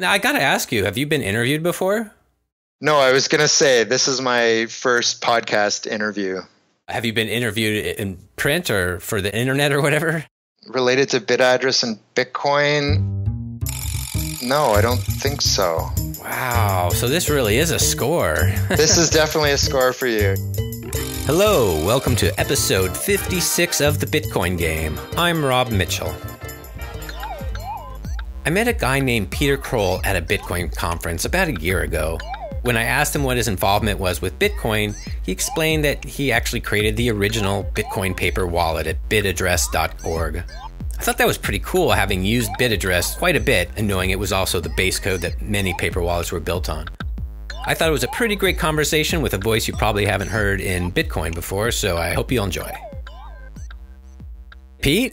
Now, I got to ask you, have you been interviewed before? No, I was going to say this is my first podcast interview. Have you been interviewed in print or for the internet or whatever? Related to BitAddress and Bitcoin? No, I don't think so. Wow, so this really is a score. This is definitely a score for you. Hello, welcome to episode 56 of the Bitcoin Game. I'm Rob Mitchell. I met a guy named Peter Kroll at a Bitcoin conference about a year ago. When I asked him what his involvement was with Bitcoin, he explained that he actually created the original Bitcoin paper wallet at BitAddress.org. I thought that was pretty cool, having used BitAddress quite a bit and knowing it was also the base code that many paper wallets were built on. I thought it was a pretty great conversation with a voice you probably haven't heard in Bitcoin before, so I hope you'll enjoy. Pete?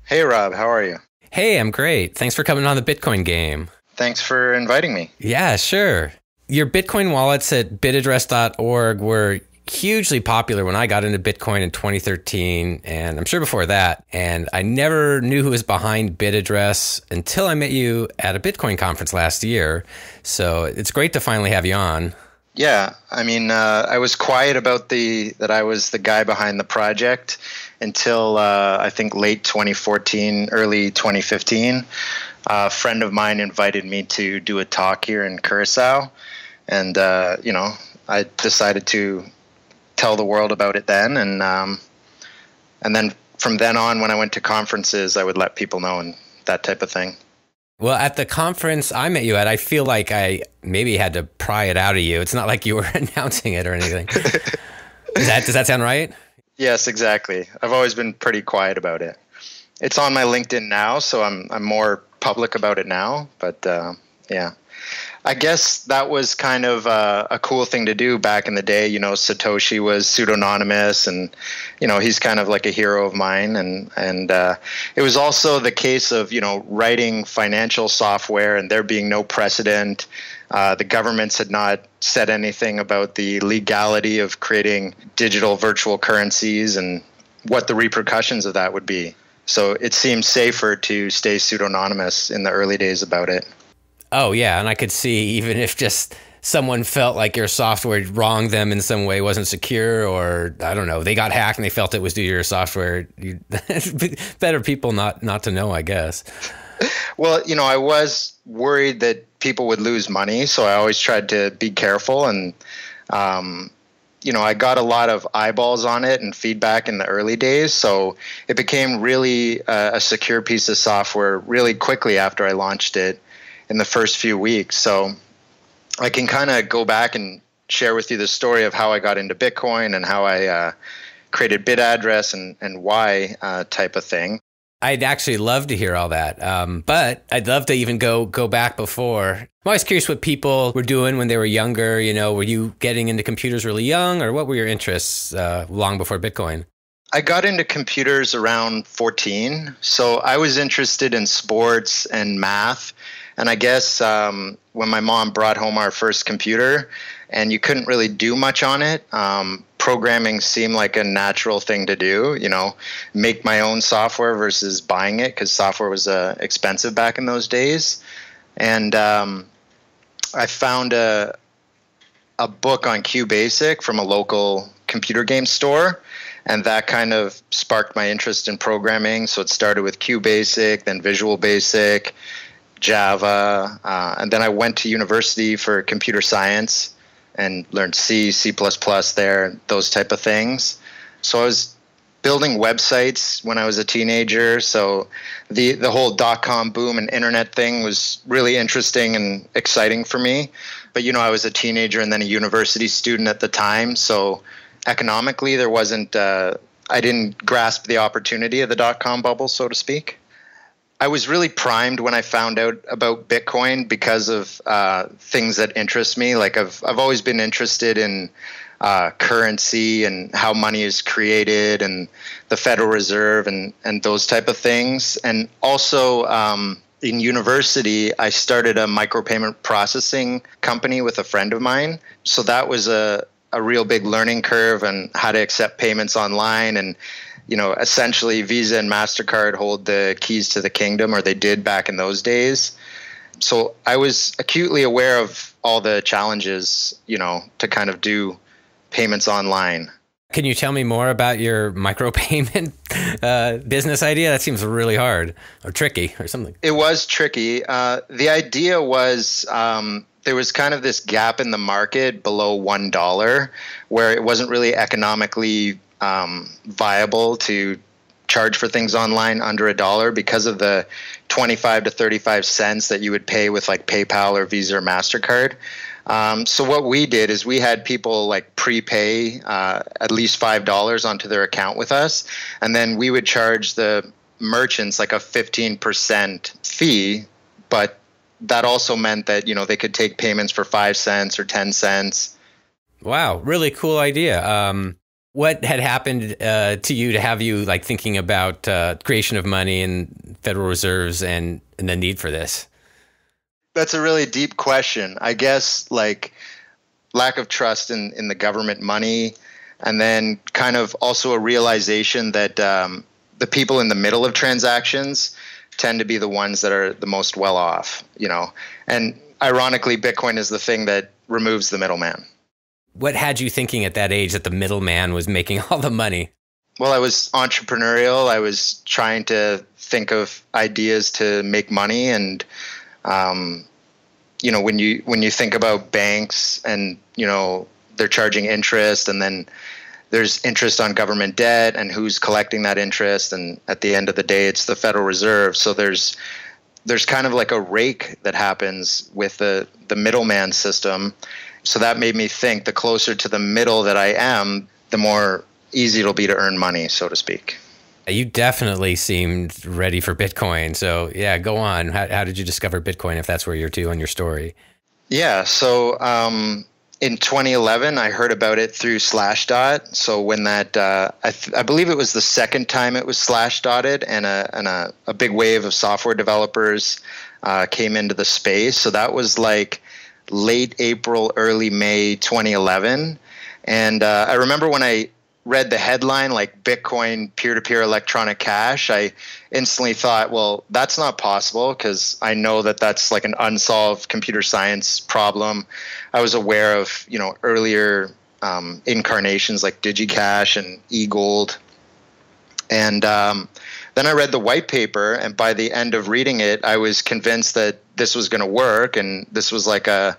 Hey, Rob, how are you? Hey, I'm great. Thanks for coming on the Bitcoin Game. Thanks for inviting me. Yeah, sure. Your Bitcoin wallets at BitAddress.org were hugely popular when I got into Bitcoin in 2013, and I'm sure before that. And I never knew who was behind BitAddress until I met you at a Bitcoin conference last year. So it's great to finally have you on. Yeah, I mean, I was quiet about that I was the guy behind the project until I think late 2014, early 2015. A friend of mine invited me to do a talk here in Curaçao, and I decided to tell the world about it then, and then from then on, when I went to conferences, I would let people know and that type of thing. Well, at the conference I met you at, I feel like I maybe had to pry it out of you. It's not like you were announcing it or anything. Does that sound right? Yes, exactly. I've always been pretty quiet about it. It's on my LinkedIn now, so I'm more public about it now. But yeah, I guess that was kind of a cool thing to do back in the day. You know, Satoshi was pseudonymous, and he's kind of like a hero of mine. And it was also the case of writing financial software and there being no precedent. The governments had not said anything about the legality of creating digital virtual currencies and what the repercussions of that would be. So it seemed safer to stay pseudonymous in the early days about it. Oh, yeah. And I could see even if just someone felt like your software wronged them in some way, wasn't secure, or I don't know, they got hacked and they felt it was due to your software. Better people not to know, I guess. Well, I was worried that people would lose money, so I always tried to be careful. And, I got a lot of eyeballs on it and feedback in the early days, so it became really a secure piece of software really quickly after I launched it in the first few weeks. So I can kind of go back and share with you the story of how I got into Bitcoin and how I created BitAddress and why type of thing. I'd actually love to hear all that, but I'd love to even go back before. I'm always curious what people were doing when they were younger. Were you getting into computers really young, or what were your interests long before Bitcoin? I got into computers around 14, so I was interested in sports and math. And I guess when my mom brought home our first computer and you couldn't really do much on it, programming seemed like a natural thing to do, make my own software versus buying it, because software was expensive back in those days. And I found a book on QBasic from a local computer game store, and that kind of sparked my interest in programming. So it started with QBasic, then Visual Basic, Java, and then I went to university for computer science and learned C, C++ there, those type of things. So I was building websites when I was a teenager. So the whole .com boom and internet thing was really interesting and exciting for me. But I was a teenager and then a university student at the time. So economically, there wasn't. I didn't grasp the opportunity of the .com bubble, so to speak. I was really primed when I found out about Bitcoin because of things that interest me. Like I've always been interested in currency and how money is created and the Federal Reserve and those type of things. And also in university, I started a micropayment processing company with a friend of mine. So that was a real big learning curve on how to accept payments online. And essentially Visa and MasterCard hold the keys to the kingdom, or they did back in those days. So I was acutely aware of all the challenges, to kind of do payments online. Can you tell me more about your micropayment business idea? That seems really hard or tricky or something. It was tricky. The idea was there was kind of this gap in the market below $1 where it wasn't really economically viable to charge for things online under $1 because of the 25 to 35 cents that you would pay with like PayPal or Visa or MasterCard. So what we did is we had people like prepay at least $5 onto their account with us, and then we would charge the merchants like a 15% fee, but that also meant that, they could take payments for 5 cents or 10 cents. Wow, really cool idea. What had happened to you to have you like thinking about creation of money and Federal Reserves and the need for this? That's a really deep question. I guess like lack of trust in the government money, and then kind of also a realization that the people in the middle of transactions tend to be the ones that are the most well off, And ironically, Bitcoin is the thing that removes the middleman. What had you thinking at that age that the middleman was making all the money? Well, I was entrepreneurial. I was trying to think of ideas to make money, and when you think about banks and they're charging interest, and then there's interest on government debt, and who's collecting that interest, and at the end of the day, it's the Federal Reserve. So there's kind of like a rake that happens with the middleman system. So that made me think the closer to the middle that I am, the more easy it'll be to earn money, so to speak. You definitely seemed ready for Bitcoin. So yeah, go on. How did you discover Bitcoin, if that's where you're to on your story? Yeah. So in 2011, I heard about it through SlashDot. So when that, I believe it was the second time it was SlashDotted, and a big wave of software developers came into the space. So that was like late April, early May 2011. And I remember when I read the headline, like Bitcoin peer-to-peer electronic cash, I instantly thought, well, that's not possible, because I know that that's like an unsolved computer science problem. I was aware of, earlier incarnations like DigiCash and eGold. And then I read the white paper, and by the end of reading it, I was convinced that this was going to work, and this was like a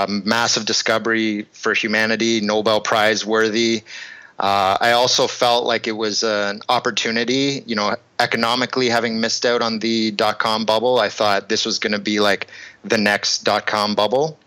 massive discovery for humanity, Nobel Prize worthy. I also felt like it was an opportunity, economically, having missed out on the .com bubble. I thought this was going to be like the next .com bubble.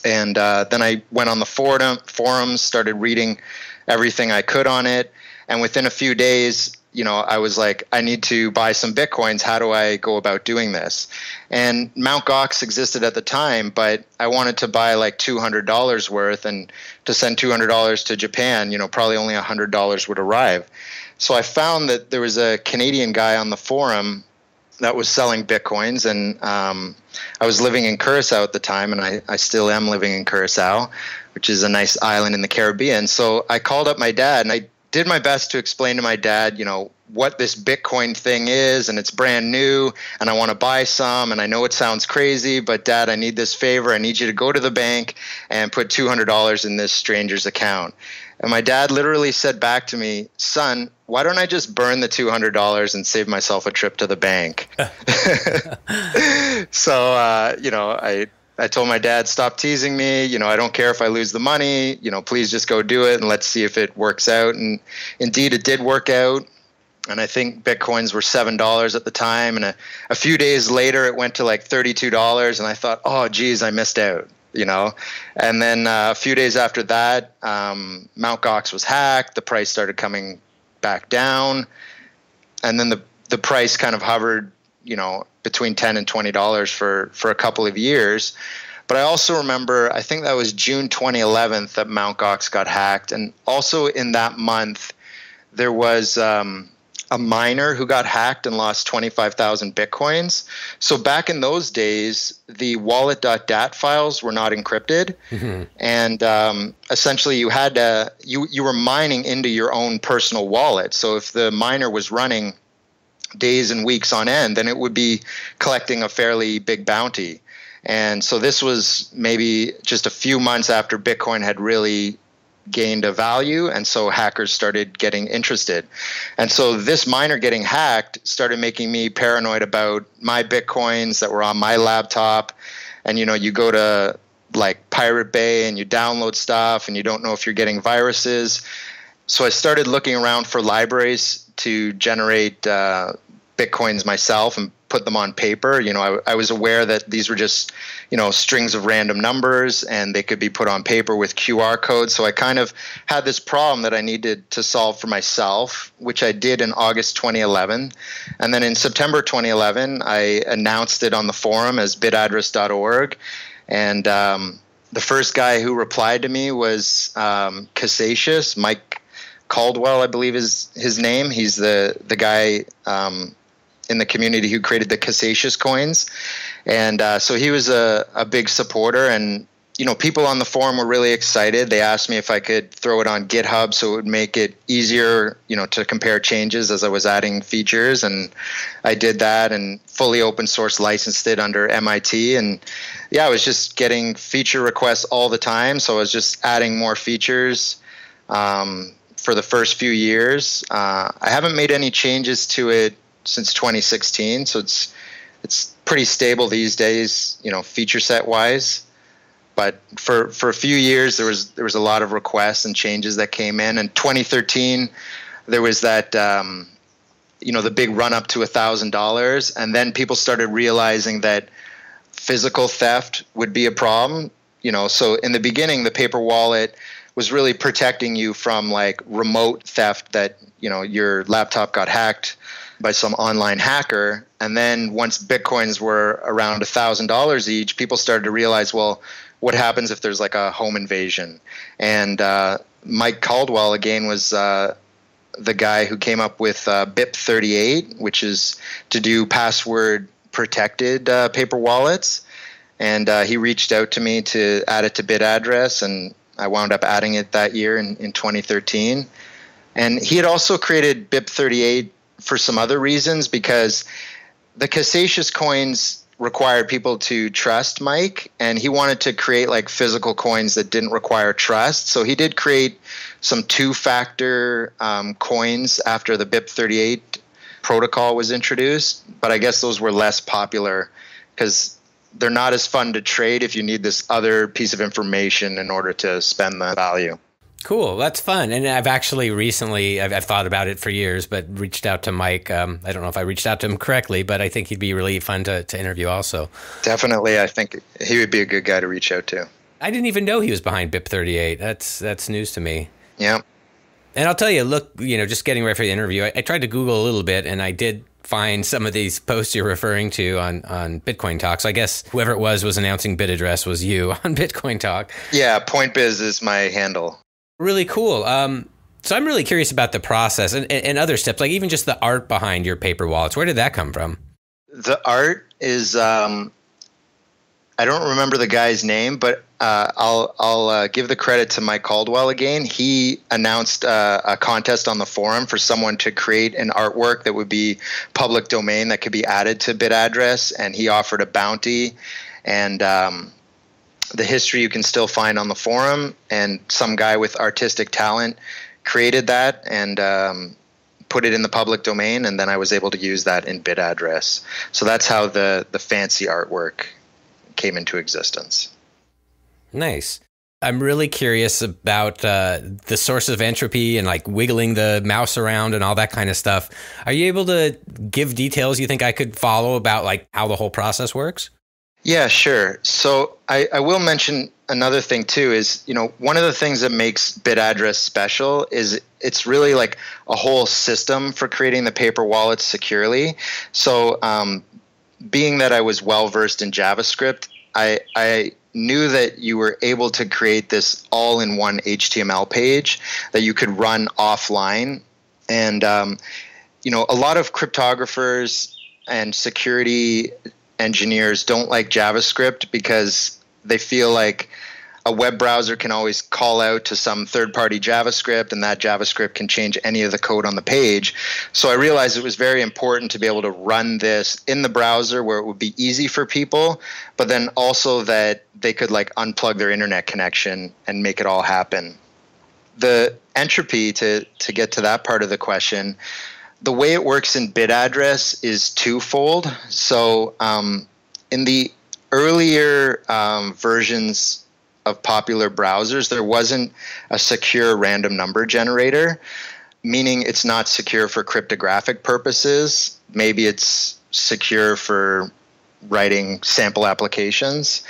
And then I went on the forums, started reading everything I could on it. And within a few days, I was like, I need to buy some Bitcoins. How do I go about doing this? And Mt. Gox existed at the time, but I wanted to buy like $200 worth, and to send $200 to Japan, probably only $100 would arrive. So I found that there was a Canadian guy on the forum that was selling Bitcoins, and I was living in Curaçao at the time, and I still am living in Curaçao, which is a nice island in the Caribbean. So I called up my dad, and I did my best to explain to my dad, what this Bitcoin thing is, and it's brand new, and I want to buy some, and I know it sounds crazy, but Dad, I need this favor. I need you to go to the bank and put $200 in this stranger's account. And my dad literally said back to me, son, why don't I just burn the $200 and save myself a trip to the bank? So, I told my dad, stop teasing me. I don't care if I lose the money. Please just go do it, and let's see if it works out. And indeed, it did work out. And I think Bitcoins were $7 at the time. And a few days later, it went to like $32. And I thought, oh, geez, I missed out, And then a few days after that, Mt. Gox was hacked. The price started coming back down. And then the price kind of hovered, between $10 and $20 for a couple of years. But I also remember, I think that was June 2011 that Mt. Gox got hacked. And also in that month, there was a miner who got hacked and lost 25,000 Bitcoins. So back in those days, the wallet.dat files were not encrypted. Mm-hmm. And essentially you had you were mining into your own personal wallet. So if the miner was running days and weeks on end, then it would be collecting a fairly big bounty. And so this was maybe just a few months after Bitcoin had really gained a value, and so hackers started getting interested. And so this miner getting hacked started making me paranoid about my Bitcoins that were on my laptop. And you go to like Pirate Bay and you download stuff and you don't know if you're getting viruses. So I started looking around for libraries to generate Bitcoins myself and put them on paper. I was aware that these were just, strings of random numbers, and they could be put on paper with QR codes. So I kind of had this problem that I needed to solve for myself, which I did in August 2011. And then in September 2011, I announced it on the forum as bitaddress.org. And the first guy who replied to me was Cassatius, Mike Caldwell, I believe is his name. He's the guy in the community who created the Cassatius coins. And so he was a big supporter, and people on the forum were really excited. They asked me if I could throw it on GitHub so it would make it easier, to compare changes as I was adding features. And I did that and fully open source licensed it under MIT. And yeah, I was just getting feature requests all the time. So I was just adding more features for the first few years. I haven't made any changes to it since 2016, so it's pretty stable these days, feature set wise. But for a few years, there was a lot of requests and changes that came in. In 2013, there was that the big run up to $1,000, and then people started realizing that physical theft would be a problem. So in the beginning, the paper wallet was really protecting you from like remote theft, that your laptop got hacked by some online hacker. And then once Bitcoins were around $1,000 each, people started to realize, well, what happens if there's like a home invasion? And Mike Caldwell, again, was the guy who came up with BIP38, which is to do password protected paper wallets. And he reached out to me to add it to BitAddress, and I wound up adding it that year in 2013. And he had also created BIP38 for some other reasons, because the Cassatius coins required people to trust Mike, and he wanted to create like physical coins that didn't require trust. So he did create some two-factor coins after the BIP38 protocol was introduced, but I guess those were less popular because they're not as fun to trade if you need this other piece of information in order to spend the value. Cool. That's fun. And I've actually recently, I've thought about it for years, but reached out to Mike. I don't know if I reached out to him correctly, but I think he'd be really fun to interview also. Definitely. I think he would be a good guy to reach out to. I didn't even know he was behind BIP38. That's news to me. Yeah. And I'll tell you, look, just getting ready for the interview, I tried to Google a little bit, and I did find some of these posts you're referring to on BitcoinTalk. So I guess whoever it was announcing BitAddress was you on BitcoinTalk. Yeah, PointBiz is my handle. Really cool. So I'm really curious about the process and other steps, like even just the art behind your paper wallets. Where did that come from? The art is, I don't remember the guy's name, but I'll give the credit to Mike Caldwell again. He announced a contest on the forum for someone to create an artwork that would be public domain that could be added to BitAddress, and he offered a bounty. And the history you can still find on the forum, and some guy with artistic talent created that and put it in the public domain, and then I was able to use that in BitAddress. So that's how the fancy artwork came into existence. Nice. I'm really curious about the source of entropy and like wiggling the mouse around and all that kind of stuff. Are you able to give details you think I could follow about like how the whole process works? Yeah, sure. So I will mention another thing too is, one of the things that makes BitAddress special is it's really like a whole system for creating the paper wallets securely. So being that I was well versed in JavaScript, I knew that you were able to create this all-in-one HTML page that you could run offline. And, a lot of cryptographers and security engineers don't like JavaScript because they feel like a web browser can always call out to some third-party JavaScript, and that JavaScript can change any of the code on the page. So I realized it was very important to be able to run this in the browser where it would be easy for people, but then also that they could like unplug their internet connection and make it all happen. The entropy, to get to that part of the question, the way it works in BitAddress is twofold. So in the earlier versions of popular browsers, there wasn't a secure random number generator, meaning it's not secure for cryptographic purposes. Maybe it's secure for writing sample applications.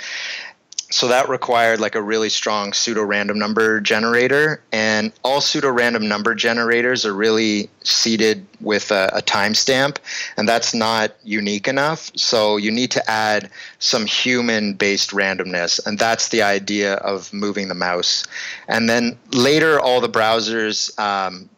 So that required like a really strong pseudo-random number generator, and all pseudo-random number generators are really seeded with a timestamp, and that's not unique enough. So you need to add some human-based randomness, and that's the idea of moving the mouse. And then later, all the browsers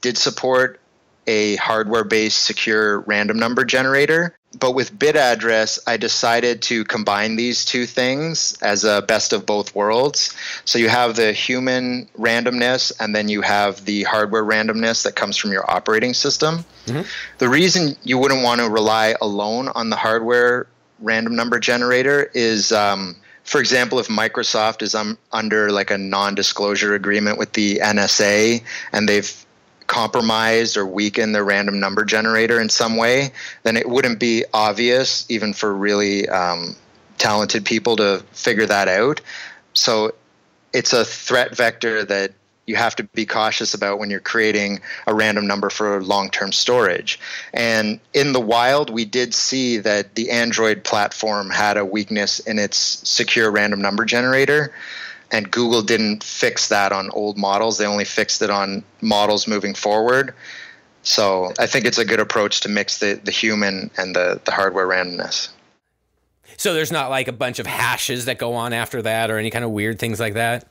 did support a hardware-based secure random number generator. But with BitAddress, I decided to combine these two things as a best of both worlds. So you have the human randomness, and then you have the hardware randomness that comes from your operating system. Mm-hmm. The reason you wouldn't want to rely alone on the hardware random number generator is, for example, if Microsoft is under like a non-disclosure agreement with the NSA and they've compromised or weakened the random number generator in some way, then it wouldn't be obvious even for really talented people to figure that out. So it's a threat vector that you have to be cautious about when you're creating a random number for long-term storage. And in the wild, we did see that the Android platform had a weakness in its secure random number generator. And Google didn't fix that on old models. They only fixed it on models moving forward. So I think it's a good approach to mix the human and the hardware randomness. So there's not like a bunch of hashes that go on after that or any kind of weird things like that?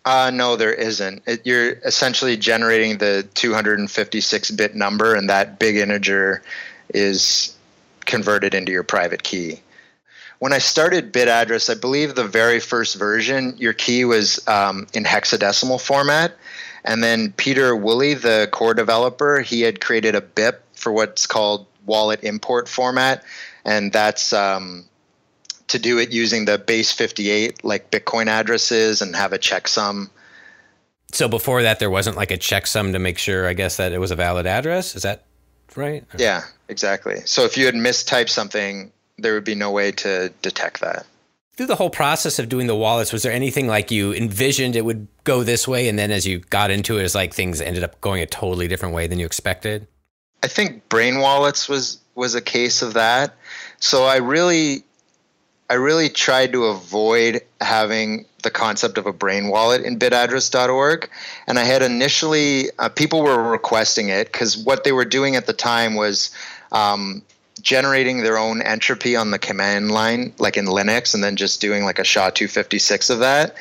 No, there isn't. You're essentially generating the 256-bit number, and that big integer is converted into your private key. When I started BitAddress, I believe the very first version, your key was in hexadecimal format. And then Peter Woolley, the core developer, he had created a BIP for what's called wallet import format. And that's to do it using the base 58, like Bitcoin addresses, and have a checksum. So before that, there wasn't like a checksum to make sure, I guess, that it was a valid address? Is that right? Yeah, exactly. So if you had mistyped something, there would be no way to detect that. Through the whole process of doing the wallets, was there anything like you envisioned it would go this way, and then as you got into it, it's like things ended up going a totally different way than you expected? I think Brain Wallets was a case of that. So I really tried to avoid having the concept of a brain wallet in bitaddress.org. And I had initially, people were requesting it because what they were doing at the time was generating their own entropy on the command line, like in Linux, and then just doing like a SHA-256 of that.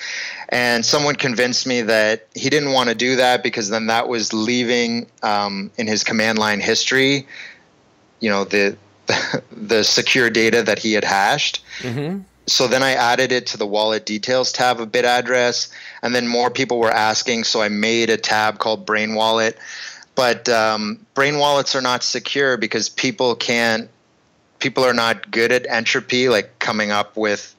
And someone convinced me that he didn't want to do that because then that was leaving in his command line history, the secure data that he had hashed. Mm-hmm. So then I added it to the wallet details tab of BitAddress, and then more people were asking, so I made a tab called Brain Wallet. But brain wallets are not secure because people are not good at entropy, like coming up with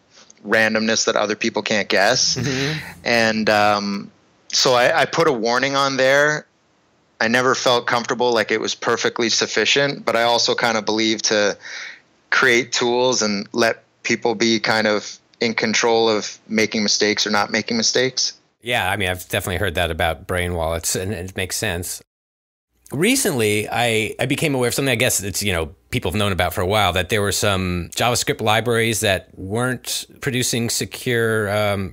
randomness that other people can't guess. Mm-hmm. And so I put a warning on there. I never felt comfortable like it was perfectly sufficient, but I also kind of believe to create tools and let people be kind of in control of making mistakes or not making mistakes. Yeah, I mean, I've definitely heard that about brain wallets, and it makes sense. Recently, I became aware of something I guess it's, people have known about for a while, that there were some JavaScript libraries that weren't producing secure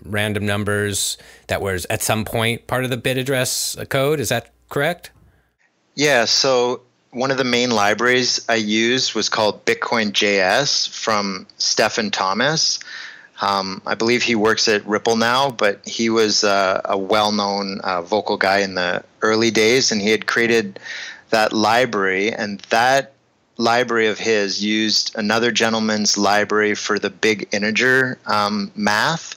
random numbers that was at some point part of the BitAddress code. Is that correct? Yeah, so one of the main libraries I used was called BitcoinJS from Stephen Thomas. I believe he works at Ripple now, but he was a well-known vocal guy in the early days, and he had created that library, and that library of his used another gentleman's library for the big integer math.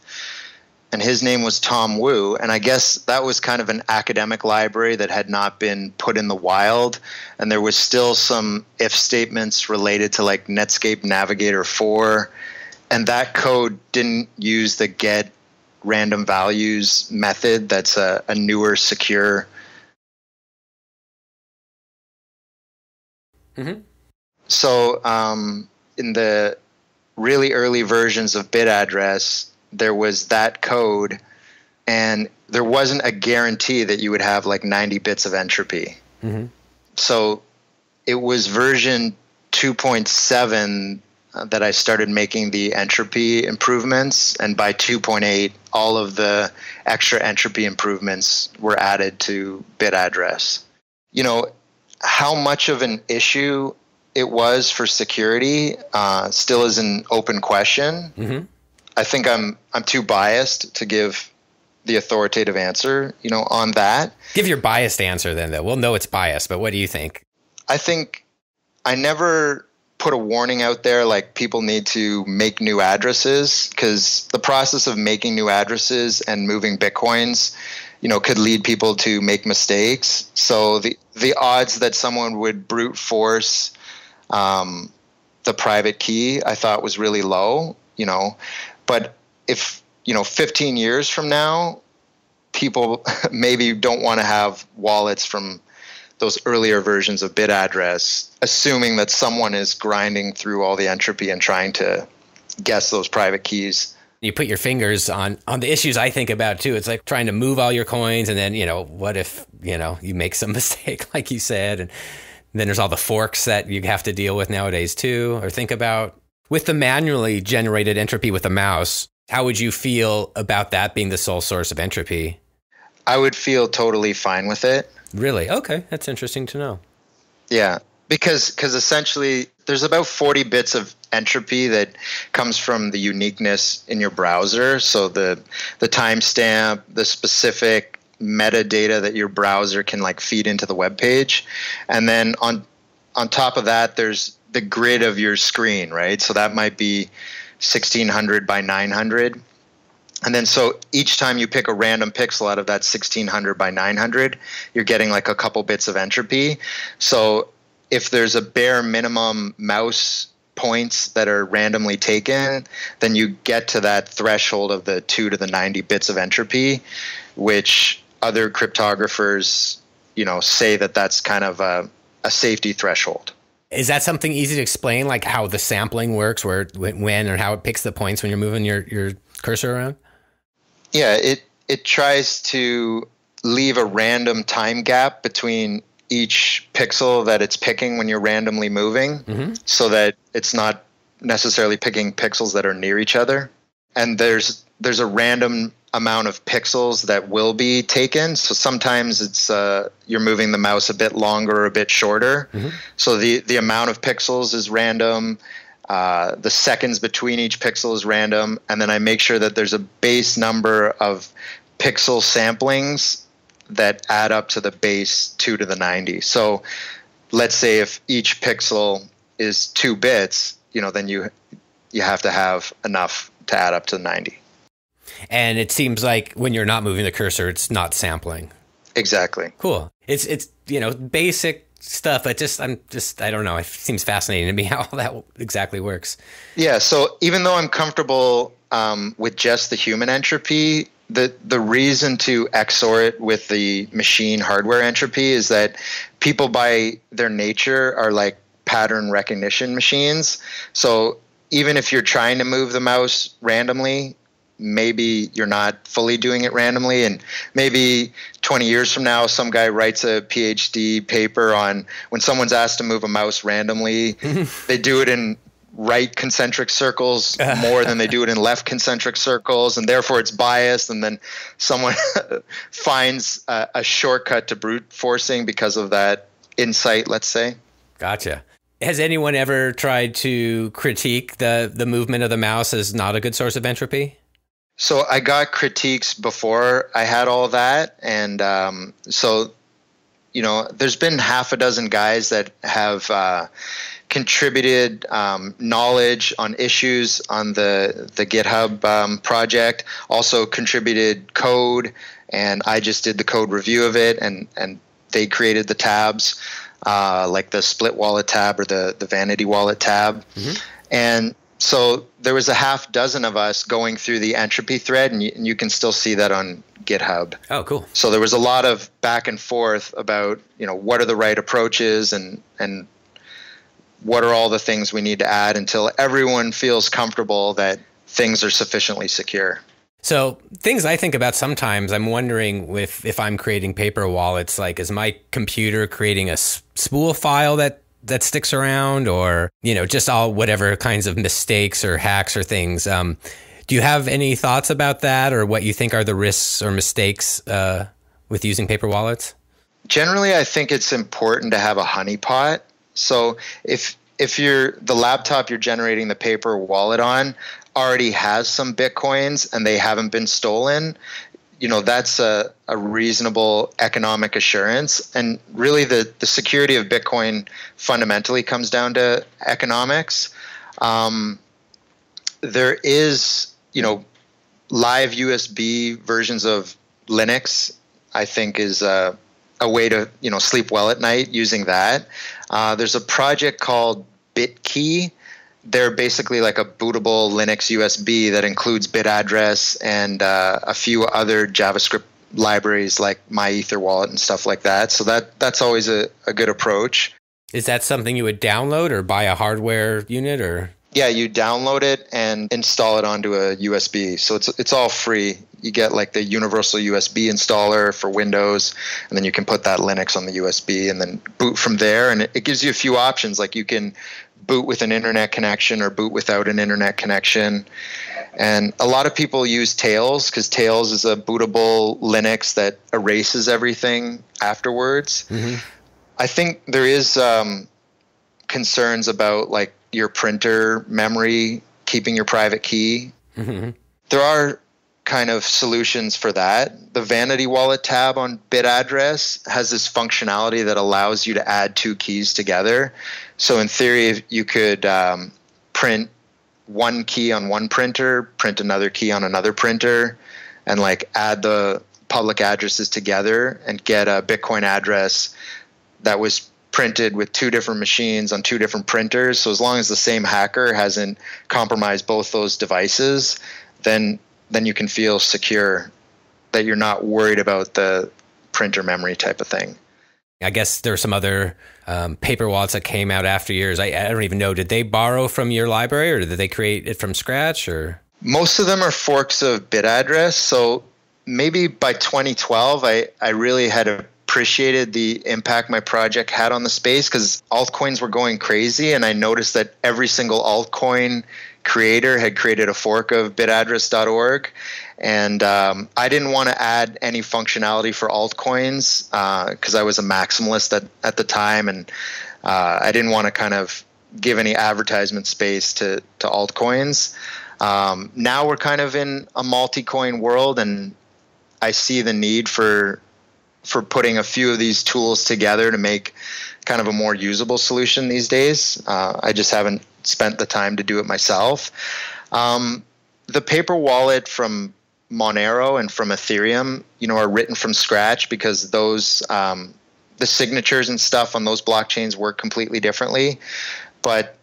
and his name was Tom Wu. And I guess that was kind of an academic library that had not been put in the wild. And there was still some if statements related to like Netscape Navigator 4. And that code didn't use the get random values method. That's a newer, secure. Mm-hmm. So in the really early versions of BitAddress, there was that code, and there wasn't a guarantee that you would have like 90 bits of entropy. Mm-hmm. So it was version 2.7 that I started making the entropy improvements, and by 2.8, all of the extra entropy improvements were added to BitAddress. You know, how much of an issue it was for security still is an open question. Mm-hmm. I think I'm too biased to give the authoritative answer, you know, on that. Give your biased answer then, though. We'll know it's biased, but what do you think? I think I never put a warning out there like people need to make new addresses, because the process of making new addresses and moving Bitcoins, you know, could lead people to make mistakes. So the odds that someone would brute force the private key, I thought was really low, you know. But if, you know, 15 years from now, people maybe don't want to have wallets from those earlier versions of BitAddress, assuming that someone is grinding through all the entropy and trying to guess those private keys. You put your fingers on the issues I think about too. It's like trying to move all your coins, and then, you know, what if, you know, you make some mistake like you said, and then there's all the forks that you have to deal with nowadays too, or think about. With the manually generated entropy with a mouse, how would you feel about that being the sole source of entropy? I would feel totally fine with it. Really? Okay, that's interesting to know. Yeah, because essentially there's about 40 bits of entropy that comes from the uniqueness in your browser. So the timestamp, the specific metadata that your browser can like feed into the web page. And then on top of that, there's the grid of your screen, right? So that might be 1600 by 900. And then so each time you pick a random pixel out of that 1600 by 900, you're getting like a couple bits of entropy. So if there's a bare minimum mouse points that are randomly taken, then you get to that threshold of the 2 to the 90 bits of entropy, which other cryptographers, you know, say that that's kind of a safety threshold. Is that something easy to explain, like how the sampling works, where, when, or how it picks the points when you're moving your cursor around? Yeah, it tries to leave a random time gap between each pixel that it's picking when you're randomly moving, mm-hmm. so that it's not necessarily picking pixels that are near each other. And there's a random amount of pixels that will be taken. So sometimes it's you're moving the mouse a bit longer or a bit shorter. Mm-hmm. So the amount of pixels is random. The seconds between each pixel is random. And then I make sure that there's a base number of pixel samplings that add up to the base 2 to the 90. So let's say if each pixel is 2 bits, you know, then you have to have enough to add up to 90. And it seems like when you're not moving the cursor, it's not sampling. Exactly. Cool. It's you know, basic stuff, but I don't know. It seems fascinating to me how that exactly works. Yeah. So even though I'm comfortable with just the human entropy, the reason to XOR it with the machine hardware entropy is that people by their nature are like pattern recognition machines. So even if you're trying to move the mouse randomly, maybe you're not fully doing it randomly, and maybe 20 years from now, some guy writes a PhD paper on when someone's asked to move a mouse randomly, they do it in right concentric circles more than they do it in left concentric circles, and therefore it's biased, and then someone finds a shortcut to brute forcing because of that insight, let's say. Gotcha. Has anyone ever tried to critique the movement of the mouse as not a good source of entropy? So I got critiques before I had all that. And so, you know, there's been half a dozen guys that have contributed knowledge on issues on the GitHub project, also contributed code, and I just did the code review of it, and they created the tabs, like the split wallet tab or the vanity wallet tab. And so there was a half dozen of us going through the Entropy thread, and you can still see that on GitHub. Oh, cool. So there was a lot of back and forth about, what are the right approaches and what are all the things we need to add until everyone feels comfortable that things are sufficiently secure. So things I think about sometimes, I'm wondering if I'm creating paper wallets, like is my computer creating a spool file that sticks around, or, just all whatever kinds of mistakes or hacks or things. Do you have any thoughts about that, or what you think are the risks or mistakes with using paper wallets? Generally, I think it's important to have a honeypot. So if the laptop you're generating the paper wallet on already has some Bitcoins and they haven't been stolen, that's a reasonable economic assurance. And really the security of Bitcoin fundamentally comes down to economics. There is, live USB versions of Linux, I think is a way to, sleep well at night using that. There's a project called BitKey. They're basically like a bootable Linux USB that includes BitAddress and a few other JavaScript libraries like MyEtherWallet and stuff like that. So that's always a good approach. Is that something you would download or buy a hardware unit, or? Yeah, you download it and install it onto a USB. So it's all free. You get like the universal USB installer for Windows, and then you can put that Linux on the USB and then boot from there. And it gives you a few options, like you can boot with an internet connection or boot without an internet connection. And a lot of people use Tails because Tails is a bootable Linux that erases everything afterwards. I think there is concerns about like your printer memory keeping your private key. There are kind of solutions for that. The Vanity Wallet tab on BitAddress has this functionality that allows you to add two keys together. So in theory, you could print one key on one printer, print another key on another printer, and like add the public addresses together and get a Bitcoin address that was printed with two different machines on two different printers. So as long as the same hacker hasn't compromised both those devices, then you can feel secure that you're not worried about the printer memory type of thing. I guess there are some other paper wallets that came out after yours. I don't even know. Did they borrow from your library, or did they create it from scratch? Or most of them are forks of BitAddress. So maybe by 2012, I really had appreciated the impact my project had on the space because altcoins were going crazy, and I noticed that every single altcoin creator had created a fork of BitAddress.org. And I didn't want to add any functionality for altcoins because I was a maximalist at the time, and I didn't want to kind of give any advertisement space to altcoins. Now we're kind of in a multi-coin world, and I see the need for putting a few of these tools together to make kind of a more usable solution these days. I just haven't spent the time to do it myself. The paper wallet from Monero and from Ethereum, are written from scratch because those the signatures and stuff on those blockchains work completely differently. But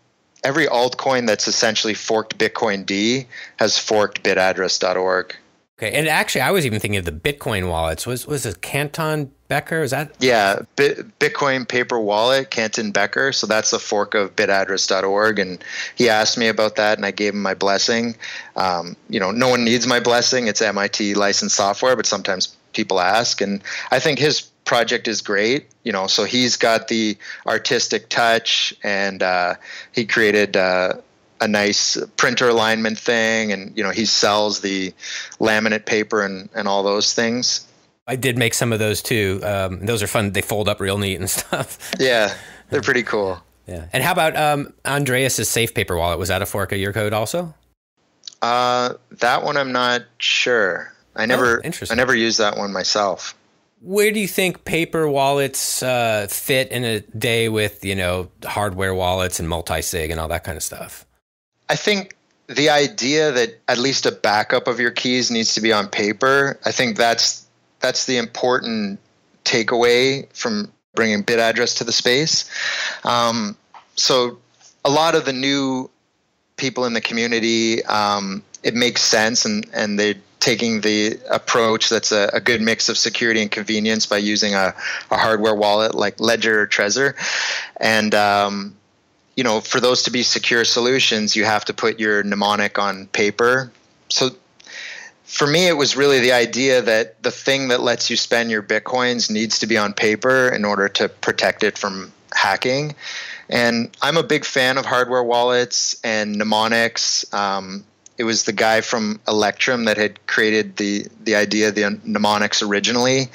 every altcoin that's essentially forked Bitcoin D has forked BitAddress.org. Okay, and actually, I was even thinking of the Bitcoin wallets. Was it Canton Becker? Is that? Yeah, Bitcoin paper wallet, Canton Becker. So that's a fork of BitAddress.org, and he asked me about that, and I gave him my blessing. No one needs my blessing; it's MIT licensed software, but sometimes people ask, and I think his project is great. So he's got the artistic touch, and he created a nice printer alignment thing, and he sells the laminate paper and all those things. I did make some of those too. Those are fun. They fold up real neat and stuff. Yeah, they're pretty cool. Yeah. And how about Andreas's Safe Paper wallet? Was that a fork of your code also? That one I'm not sure. I never used that one myself. Where do you think paper wallets fit in a day with, hardware wallets and multi-sig and all that kind of stuff? I think the idea that at least a backup of your keys needs to be on paper, I think that's the important takeaway from bringing BitAddress to the space. So a lot of the new people in the community, it makes sense, and they're taking the approach that's a good mix of security and convenience by using a hardware wallet like Ledger or Trezor. And for those to be secure solutions, you have to put your mnemonic on paper. So for me, it was really the idea that the thing that lets you spend your Bitcoins needs to be on paper in order to protect it from hacking. And I'm a big fan of hardware wallets and mnemonics. It was the guy from Electrum that had created the idea of the mnemonics originally.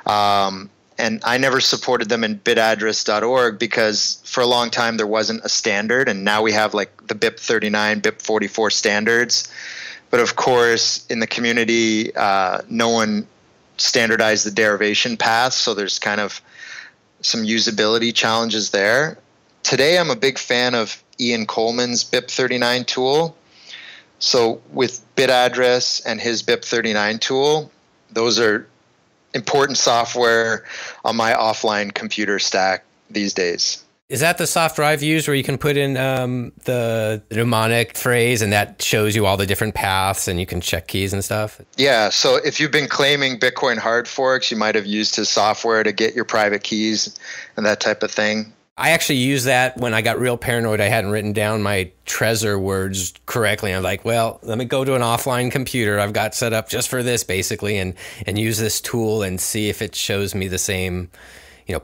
And I never supported them in BitAddress.org because for a long time there wasn't a standard, and now we have like the BIP39, BIP44 standards. But of course, in the community, no one standardized the derivation path, so there's kind of some usability challenges there. Today, I'm a big fan of Ian Coleman's BIP39 tool. So with BitAddress and his BIP39 tool, those are important software on my offline computer stack these days. Is that the soft drive used where you can put in the mnemonic phrase and that shows you all the different paths and you can check keys and stuff? Yeah. So if you've been claiming Bitcoin hard forks, you might have used his software to get your private keys and that type of thing. I actually used that when I got real paranoid. I hadn't written down my Trezor words correctly. I'm like, well, let me go to an offline computer I've got set up just for this, basically, and use this tool and see if it shows me the same,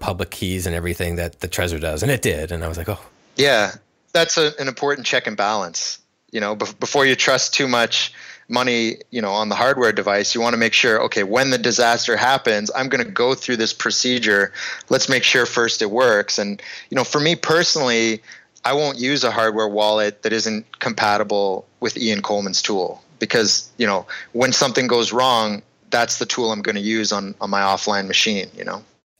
public keys and everything that the Trezor does. And it did. And I was like, oh. Yeah, that's an important check and balance. Before you trust too much money, on the hardware device, you want to make sure, okay, when the disaster happens, I'm going to go through this procedure. Let's make sure first it works. And, for me personally, I won't use a hardware wallet that isn't compatible with Ian Coleman's tool because, when something goes wrong, that's the tool I'm going to use on my offline machine,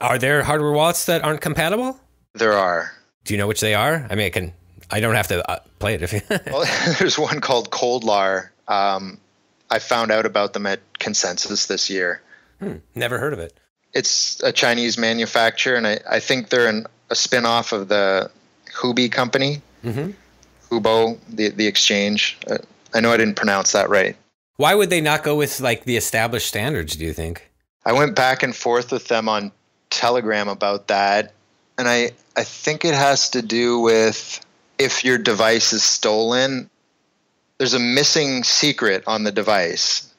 Are there hardware wallets that aren't compatible? There are. Do you know which they are? I mean, I don't have to play it if you... Well, there's one called Coldlar. I found out about them at Consensus this year. Never heard of it. It's a Chinese manufacturer, and I think they're a spin-off of the Huobi company. Mm-hmm. Huobo, the exchange. I know I didn't pronounce that right. Why would they not go with like the established standards, do you think? I went back and forth with them on Telegram about that, and I think it has to do with if your device is stolen, there's a missing secret on the device.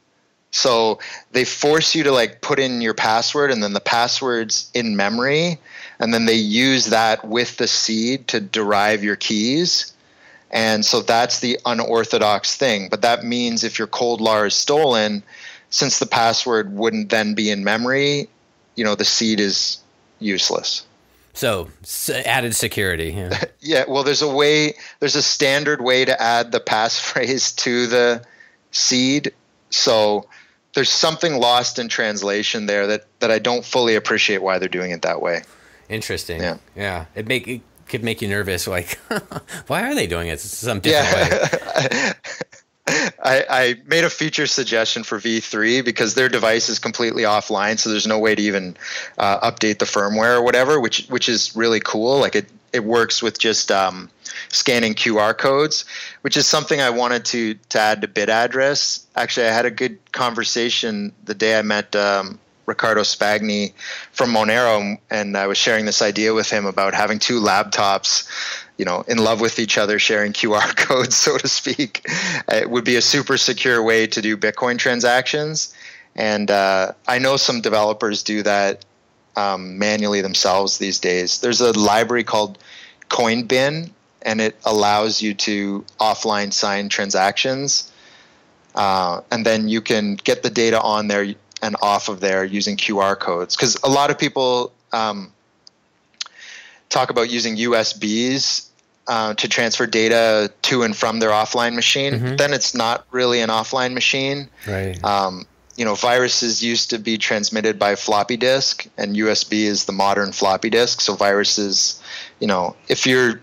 So they force you to put in your password, and then the password's in memory, and then they use that with the seed to derive your keys. And so that's the unorthodox thing. But that means if your Coldlar is stolen, since the password wouldn't then be in memory, the seed is useless. So added security. Yeah. Yeah. Well, there's a standard way to add the passphrase to the seed. So there's something lost in translation there that I don't fully appreciate why they're doing it that way. Interesting. Yeah. It could make you nervous. Like, why are they doing it some different way? I made a feature suggestion for V3 because their device is completely offline, so there's no way to even update the firmware or whatever, which is really cool. Like it works with just scanning QR codes, which is something I wanted to add to BitAddress. Actually, I had a good conversation the day I met Riccardo Spagni from Monero, and I was sharing this idea with him about having two laptops in love with each other, sharing QR codes, so to speak. It would be a super secure way to do Bitcoin transactions. And I know some developers do that manually themselves these days. There's a library called CoinBin, and it allows you to offline sign transactions. And then you can get the data on there and off of there using QR codes. Because a lot of people talk about using USBs to transfer data to and from their offline machine. Mm-hmm. Then it's not really an offline machine. Right. viruses used to be transmitted by floppy disk, and USB is the modern floppy disk. So viruses, if you're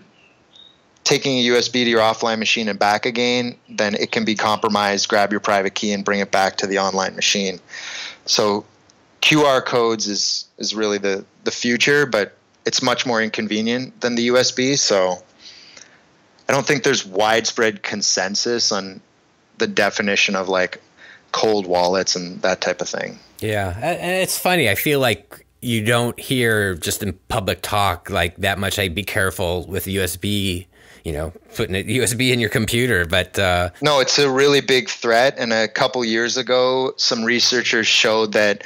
taking a USB to your offline machine and back again, then it can be compromised, grab your private key and bring it back to the online machine. So QR codes is really the future, but it's much more inconvenient than the USB. So I don't think there's widespread consensus on the definition of like cold wallets and that type of thing. Yeah. And it's funny. I feel like you don't hear just in public talk like that much, like be careful with USB, putting a USB in your computer. But no, it's a really big threat. And a couple years ago, some researchers showed that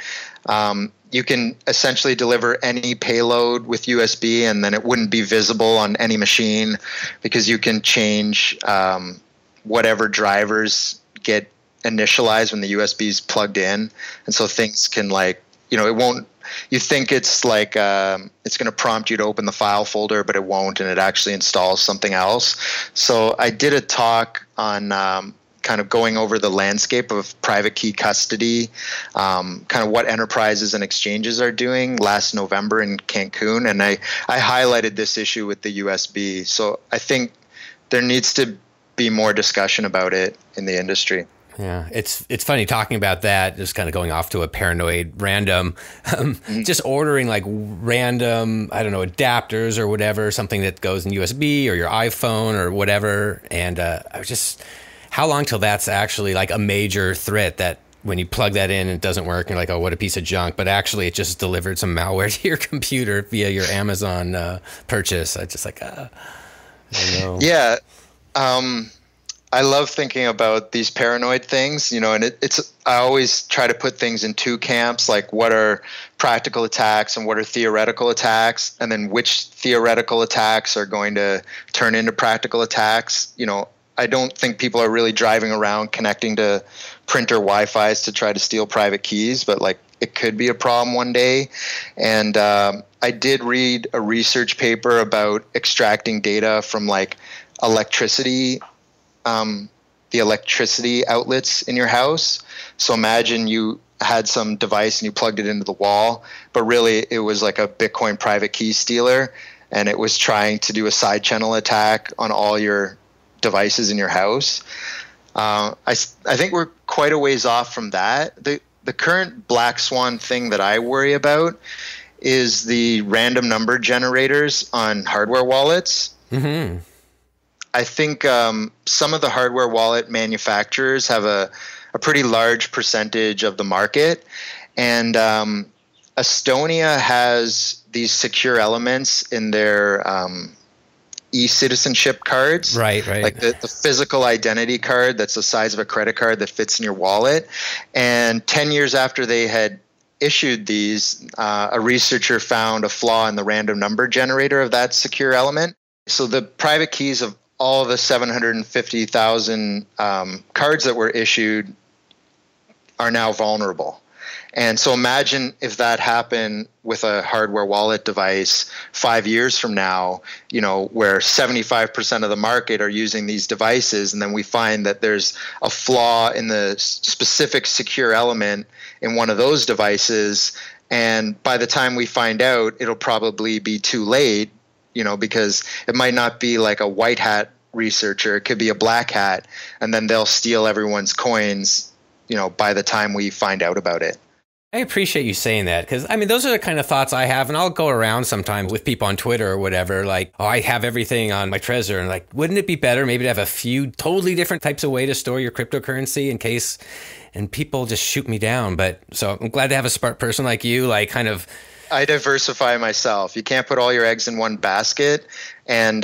you can essentially deliver any payload with USB, and then it wouldn't be visible on any machine because you can change whatever drivers get initialized when the USB is plugged in. And so things can it won't, you think it's like it's going to prompt you to open the file folder, but it won't, and it actually installs something else. So I did a talk on kind of going over the landscape of private key custody, kind of what enterprises and exchanges are doing last November in Cancun. And I highlighted this issue with the USB. So I think there needs to be more discussion about it in the industry. Yeah, it's funny talking about that, just kind of going off to a paranoid random, just ordering like random, I don't know, adapters or whatever, something that goes in USB or your iPhone or whatever. And I was just, how long till that's actually like a major threat that when you plug that in and it doesn't work, you're like, oh, what a piece of junk. But actually it just delivered some malware to your computer via your Amazon purchase. I just like, I don't know. Yeah. I love thinking about these paranoid things, and I always try to put things in two camps, like what are practical attacks and what are theoretical attacks, and then which theoretical attacks are going to turn into practical attacks. I don't think people are really driving around connecting to printer Wi-Fi's to try to steal private keys, but like it could be a problem one day. And I did read a research paper about extracting data from like electricity, the electricity outlets in your house. So imagine you had some device and you plugged it into the wall, but really it was like a Bitcoin private key stealer, and it was trying to do a side channel attack on all your devices in your house. I think we're quite a ways off from that. The current black swan thing that I worry about is the random number generators on hardware wallets. Mm-hmm. I think some of the hardware wallet manufacturers have a pretty large percentage of the market. And Estonia has these secure elements in their e-citizenship cards. Right. Like the physical identity card that's the size of a credit card that fits in your wallet. And 10 years after they had issued these, a researcher found a flaw in the random number generator of that secure element. So the private keys of all the 750,000 cards that were issued are now vulnerable. And so imagine if that happened with a hardware wallet device 5 years from now, where 75% of the market are using these devices, and then we find that there's a flaw in the specific secure element in one of those devices. And by the time we find out, it'll probably be too late, because it might not be like a white hat researcher, it could be a black hat, and then they'll steal everyone's coins, by the time we find out about it. I appreciate you saying that, because those are the kind of thoughts I have, and I'll go around sometimes with people on Twitter or whatever, like, oh, I have everything on my Trezor, and like, wouldn't it be better maybe to have a few totally different types of way to store your cryptocurrency in case, and people just shoot me down. But so I'm glad to have a smart person like you, like kind of. I diversify myself. You can't put all your eggs in one basket. And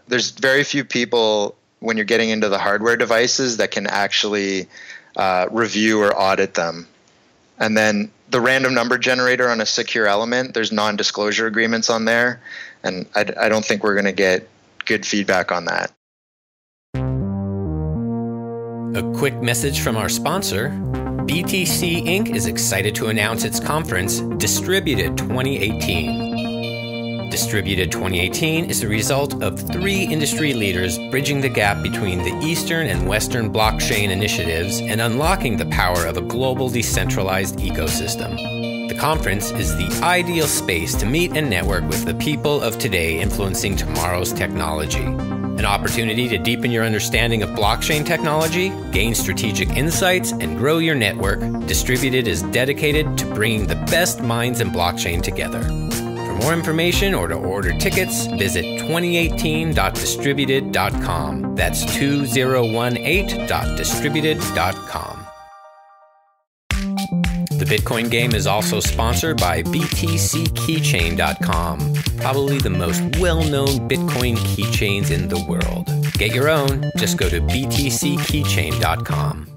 there's very few people when you're getting into the hardware devices that can actually review or audit them. And then the random number generator on a secure element, there's non-disclosure agreements on there. And I don't think we're going to get good feedback on that. A quick message from our sponsor. BTC Inc. is excited to announce its conference, Distributed 2018. Distributed 2018 is the result of 3 industry leaders bridging the gap between the Eastern and Western blockchain initiatives and unlocking the power of a global decentralized ecosystem. The conference is the ideal space to meet and network with the people of today influencing tomorrow's technology. An opportunity to deepen your understanding of blockchain technology, gain strategic insights, and grow your network. Distributed is dedicated to bringing the best minds in blockchain together. For more information or to order tickets, visit 2018.distributed.com. That's 2018.distributed.com. The Bitcoin game is also sponsored by btckeychain.com, probably the most well-known Bitcoin keychains in the world. Get your own, just go to btckeychain.com.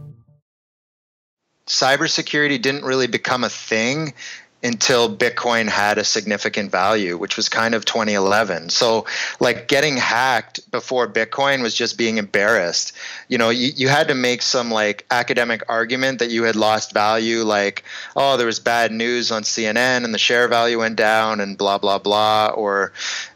Cybersecurity didn't really become a thing until Bitcoin had a significant value, which was kind of 2011. So like getting hacked before Bitcoin was just being embarrassed. You know, you had to make some like academic argument that you had lost value, like, oh, there was bad news on CNN and the share value went down and blah, blah, blah, or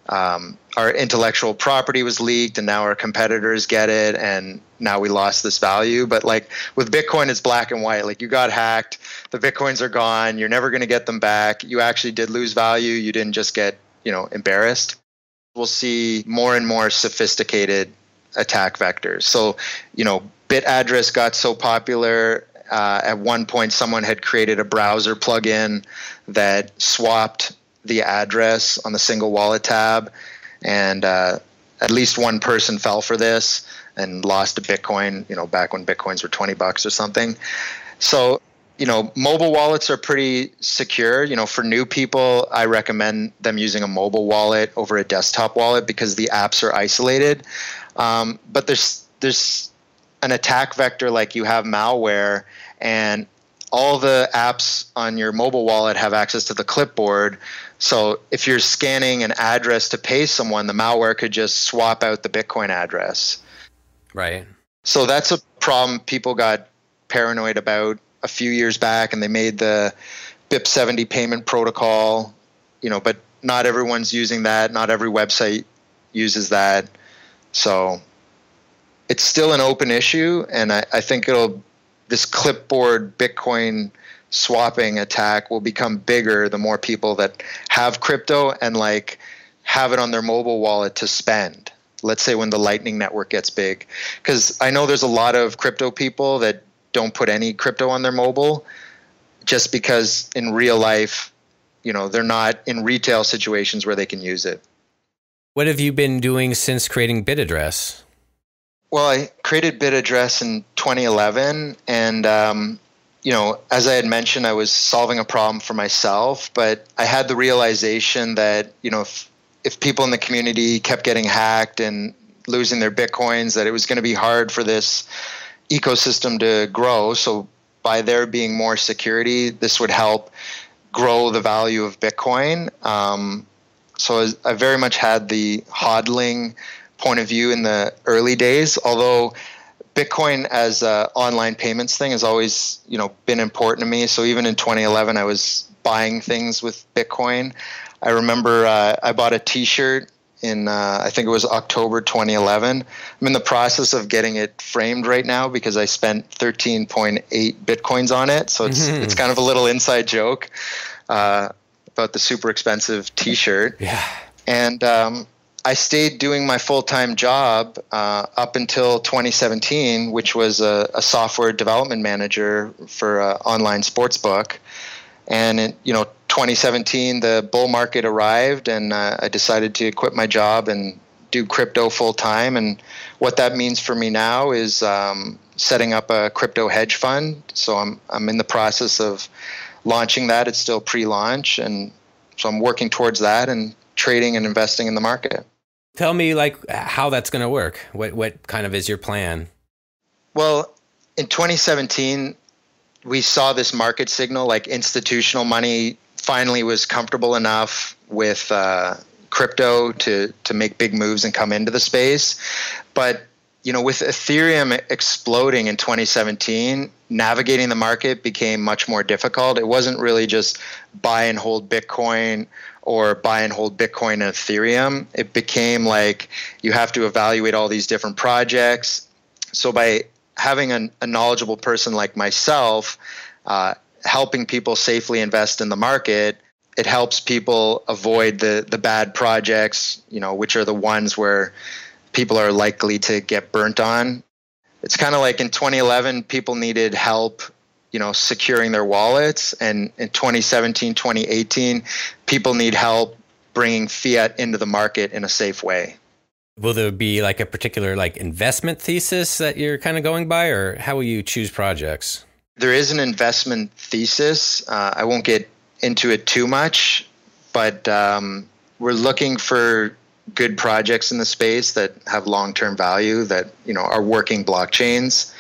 our intellectual property was leaked and now our competitors get it and now we lost this value. But like with Bitcoin, it's black and white. Like you got hacked, the Bitcoins are gone, you're never going to get them back. You actually did lose value. You didn't just get, embarrassed. We'll see more and more sophisticated attack vectors. So, BitAddress got so popular. At one point, someone had created a browser plugin that swapped the address on the single wallet tab. And at least one person fell for this and lost a Bitcoin, back when Bitcoins were $20 or something. So, mobile wallets are pretty secure. For new people, I recommend them using a mobile wallet over a desktop wallet because the apps are isolated. But there's an attack vector, like you have malware, and all the apps on your mobile wallet have access to the clipboard. So if you're scanning an address to pay someone, the malware could just swap out the Bitcoin address. Right. So that's a problem people got paranoid about a few years back, and they made the BIP70 payment protocol, but not everyone's using that. Not every website uses that. So it's still an open issue, and I think this clipboard Bitcoin swapping attack will become bigger the more people that have crypto and like have it on their mobile wallet to spend. Let's say when the Lightning Network gets big, because I know there's a lot of crypto people that don't put any crypto on their mobile just because in real life, they're not in retail situations where they can use it. What have you been doing since creating BitAddress? Well, I created BitAddress in 2011, and as I had mentioned, I was solving a problem for myself, but I had the realization that, if people in the community kept getting hacked and losing their Bitcoins, that it was going to be hard for this ecosystem to grow. So by there being more security, this would help grow the value of Bitcoin. So I very much had the hodling point of view in the early days, although Bitcoin as an online payments thing has always, been important to me. So even in 2011, I was buying things with Bitcoin. I remember I bought a T-shirt in, I think it was October 2011. I'm in the process of getting it framed right now because I spent 13.8 Bitcoins on it. So it's kind of a little inside joke about the super expensive T-shirt. Yeah. And I stayed doing my full-time job up until 2017, which was a software development manager for an online sportsbook. And in 2017, the bull market arrived, and I decided to quit my job and do crypto full-time. And what that means for me now is setting up a crypto hedge fund. So I'm in the process of launching that. It's still pre-launch, and so I'm working towards that and trading and investing in the market. Tell me how that's going to work. What kind of is your plan? Well, in 2017, we saw this market signal, like institutional money finally was comfortable enough with crypto to make big moves and come into the space. But, with Ethereum exploding in 2017, navigating the market became much more difficult. It wasn't really just buy and hold Bitcoin or buy and hold Bitcoin and Ethereum. It became like you have to evaluate all these different projects. So by having a knowledgeable person like myself helping people safely invest in the market, it helps people avoid the bad projects, which are the ones where people are likely to get burnt on. It's kind of like in 2011, people needed help, securing their wallets. And in 2017, 2018, people need help bringing fiat into the market in a safe way. Will there be like a particular investment thesis that you're kind of going by, or how will you choose projects? There is an investment thesis. I won't get into it too much, but we're looking for good projects in the space that have long-term value, that are working blockchains.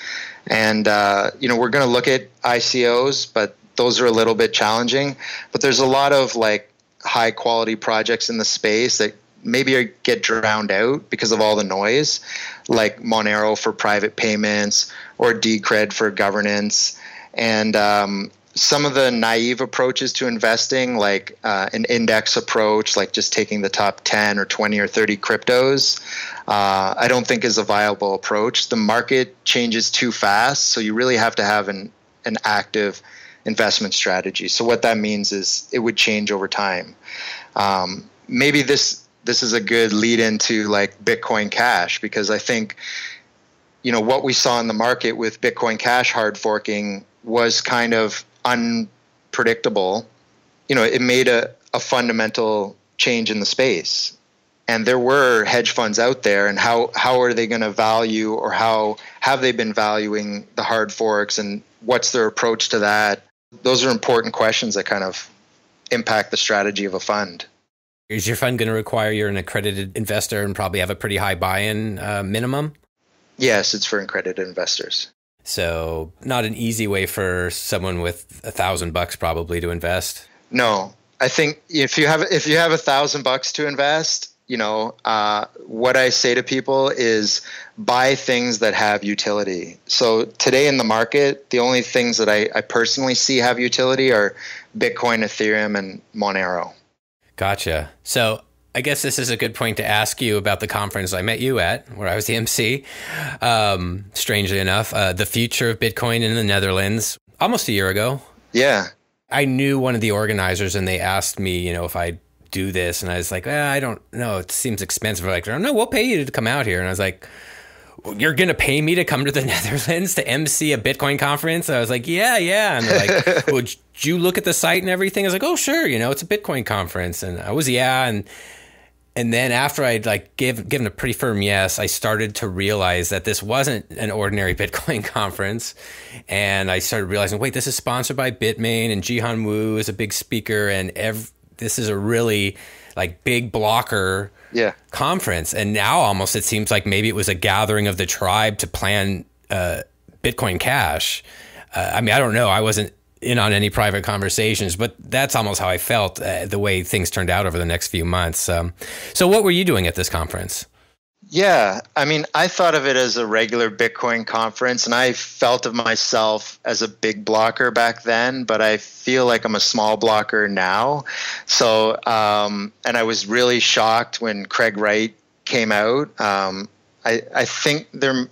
And we're going to look at ICOs, but those are a little bit challenging. But there's a lot of high quality projects in the space that maybe get drowned out because of all the noise, like Monero for private payments or Decred for governance. And some of the naive approaches to investing, like an index approach, like just taking the top 10 or 20 or 30 cryptos, I don't think is a viable approach. The market changes too fast, so you really have to have an active investment strategy. So what that means is it would change over time. Maybe this is a good lead into Bitcoin Cash, because I think what we saw in the market with Bitcoin Cash hard forking was kind of unpredictable. It made a fundamental change in the space, and there were hedge funds out there, and how are they going to value, or how have they been valuing the hard forks, and what's their approach to that? Those are important questions that kind of impact the strategy of a fund. Is your fund going to require you're an accredited investor and probably have a pretty high buy-in minimum? Yes, it's for accredited investors. So not an easy way for someone with $1,000 probably to invest. No, I think if you have $1,000 to invest, what I say to people is buy things that have utility. So today in the market, the only things that I personally see have utility are Bitcoin, Ethereum, and Monero. Gotcha. So I guess this is a good point to ask you about the conference I met you at, where I was the MC. Strangely enough, the future of Bitcoin in the Netherlands, almost a year ago. Yeah. I knew one of the organizers, and they asked me, if I'd do this, and I was like, I don't know, it seems expensive. They're like, no, we'll pay you to come out here. And I was like, you're going to pay me to come to the Netherlands to MC a Bitcoin conference? I was like, yeah. And they're like, well, did you look at the site and everything? I was like, oh, sure. it's a Bitcoin conference. And I was, yeah. And then after I'd given a pretty firm yes, I started to realize that this wasn't an ordinary Bitcoin conference. And I started realizing, wait, this is sponsored by Bitmain, and Jihan Wu is a big speaker, and this is a really big blocker conference. And now almost it seems like maybe it was a gathering of the tribe to plan Bitcoin Cash. I don't know. I wasn't in on any private conversations, but that's almost how I felt the way things turned out over the next few months. So what were you doing at this conference? Yeah, I thought of it as a regular Bitcoin conference, and I felt of myself as a big blocker back then, but I feel like I'm a small blocker now. So, and I was really shocked when Craig Wright came out. I think there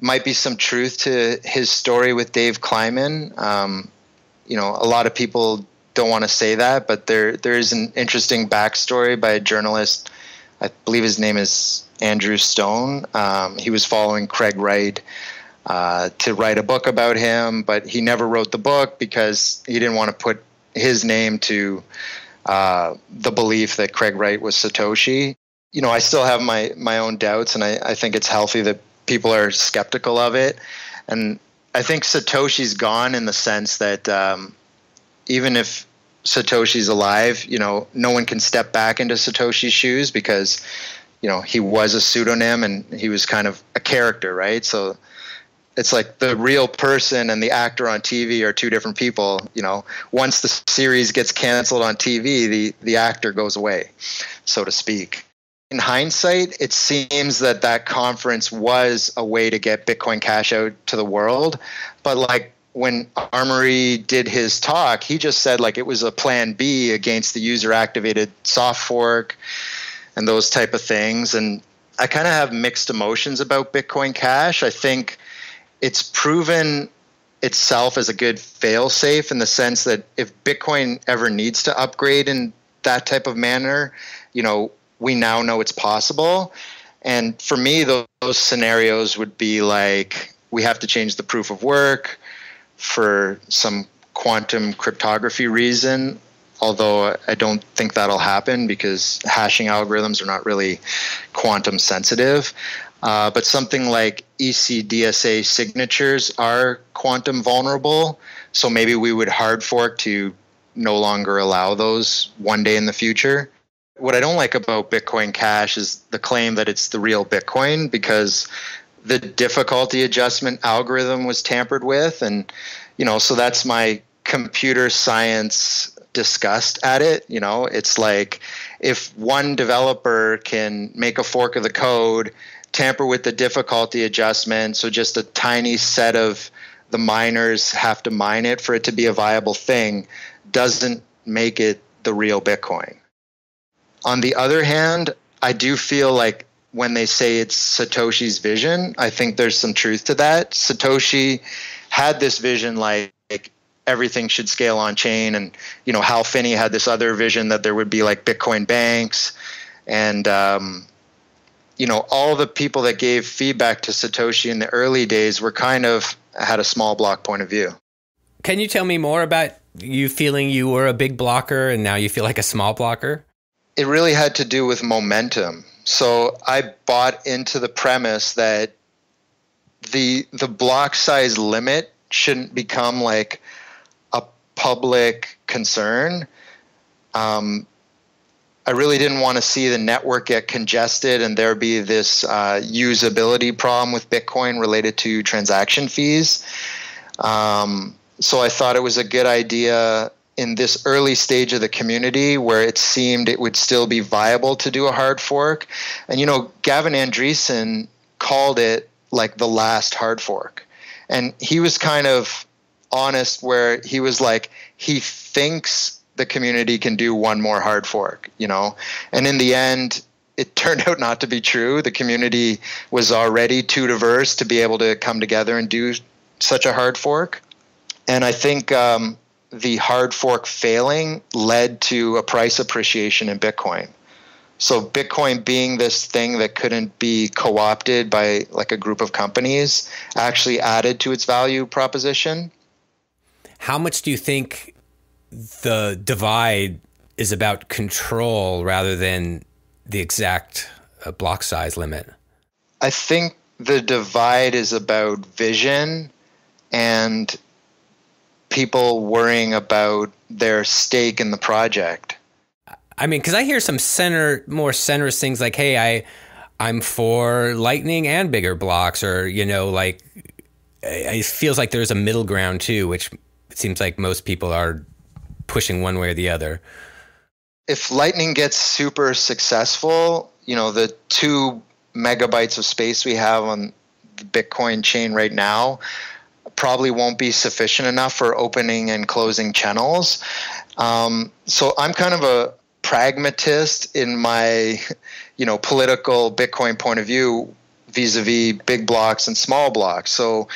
might be some truth to his story with Dave Kleiman. A lot of people don't want to say that, but there is an interesting backstory by a journalist. I believe his name is Andrew Stone. He was following Craig Wright to write a book about him, but he never wrote the book because he didn't want to put his name to the belief that Craig Wright was Satoshi. I still have my own doubts, and I think it's healthy that people are skeptical of it. And I think Satoshi's gone in the sense that even if Satoshi's alive, no one can step back into Satoshi's shoes, because he was a pseudonym and he was kind of a character, right? So it's like the real person and the actor on TV are two different people. Once the series gets canceled on TV, the actor goes away, so to speak. In hindsight, it seems that conference was a way to get Bitcoin Cash out to the world, but when Armory did his talk, he just said like it was a plan B against the user activated soft fork and those type of things. And I kind of have mixed emotions about Bitcoin Cash. I think it's proven itself as a good fail-safe in the sense that if Bitcoin ever needs to upgrade in that type of manner, we now know it's possible. And for me, those scenarios would be like we have to change the proof of work for some quantum cryptography reason, although I don't think that'll happen because hashing algorithms are not really quantum sensitive. But something like ECDSA signatures are quantum vulnerable, so maybe we would hard fork to no longer allow those one day in the future. What I don't like about Bitcoin Cash is the claim that it's the real Bitcoin, because the difficulty adjustment algorithm was tampered with. And, so that's my computer science disgust at it. It's like if one developer can make a fork of the code, tamper with the difficulty adjustment, so just a tiny set of the miners have to mine it for it to be a viable thing, doesn't make it the real Bitcoin. On the other hand, I do feel like when they say it's Satoshi's vision, I think there's some truth to that. Satoshi had this vision like everything should scale on chain, and Hal Finney had this other vision that there would be like Bitcoin banks, and all the people that gave feedback to Satoshi in the early days were kind of had a small block point of view. Can you tell me more about you feeling you were a big blocker and now you feel like a small blocker? It really had to do with momentum. So I bought into the premise that the block size limit shouldn't become like a public concern. I really didn't want to see the network get congested and there be this usability problem with Bitcoin related to transaction fees. So I thought it was a good idea in this early stage of the community where it seemed it would still be viable to do a hard fork. And, Gavin Andreessen called it like the last hard fork. And he was kind of honest where he was like, he thinks the community can do one more hard fork, and in the end, it turned out not to be true. The community was already too diverse to be able to come together and do such a hard fork. And I think the hard fork failing led to a price appreciation in Bitcoin. So Bitcoin being this thing that couldn't be co-opted by like a group of companies actually added to its value proposition. How much do you think the divide is about control rather than the exact block size limit? I think the divide is about vision and people worrying about their stake in the project. I mean, because I hear some more centrist things like, hey, I'm for Lightning and bigger blocks, or, like it feels like there's a middle ground too, which it seems like most people are pushing one way or the other. If Lightning gets super successful, the 2 megabytes of space we have on the Bitcoin chain right now probably won't be sufficient enough for opening and closing channels. So I'm kind of a pragmatist in my, political Bitcoin point of view vis-a-vis big blocks and small blocks. So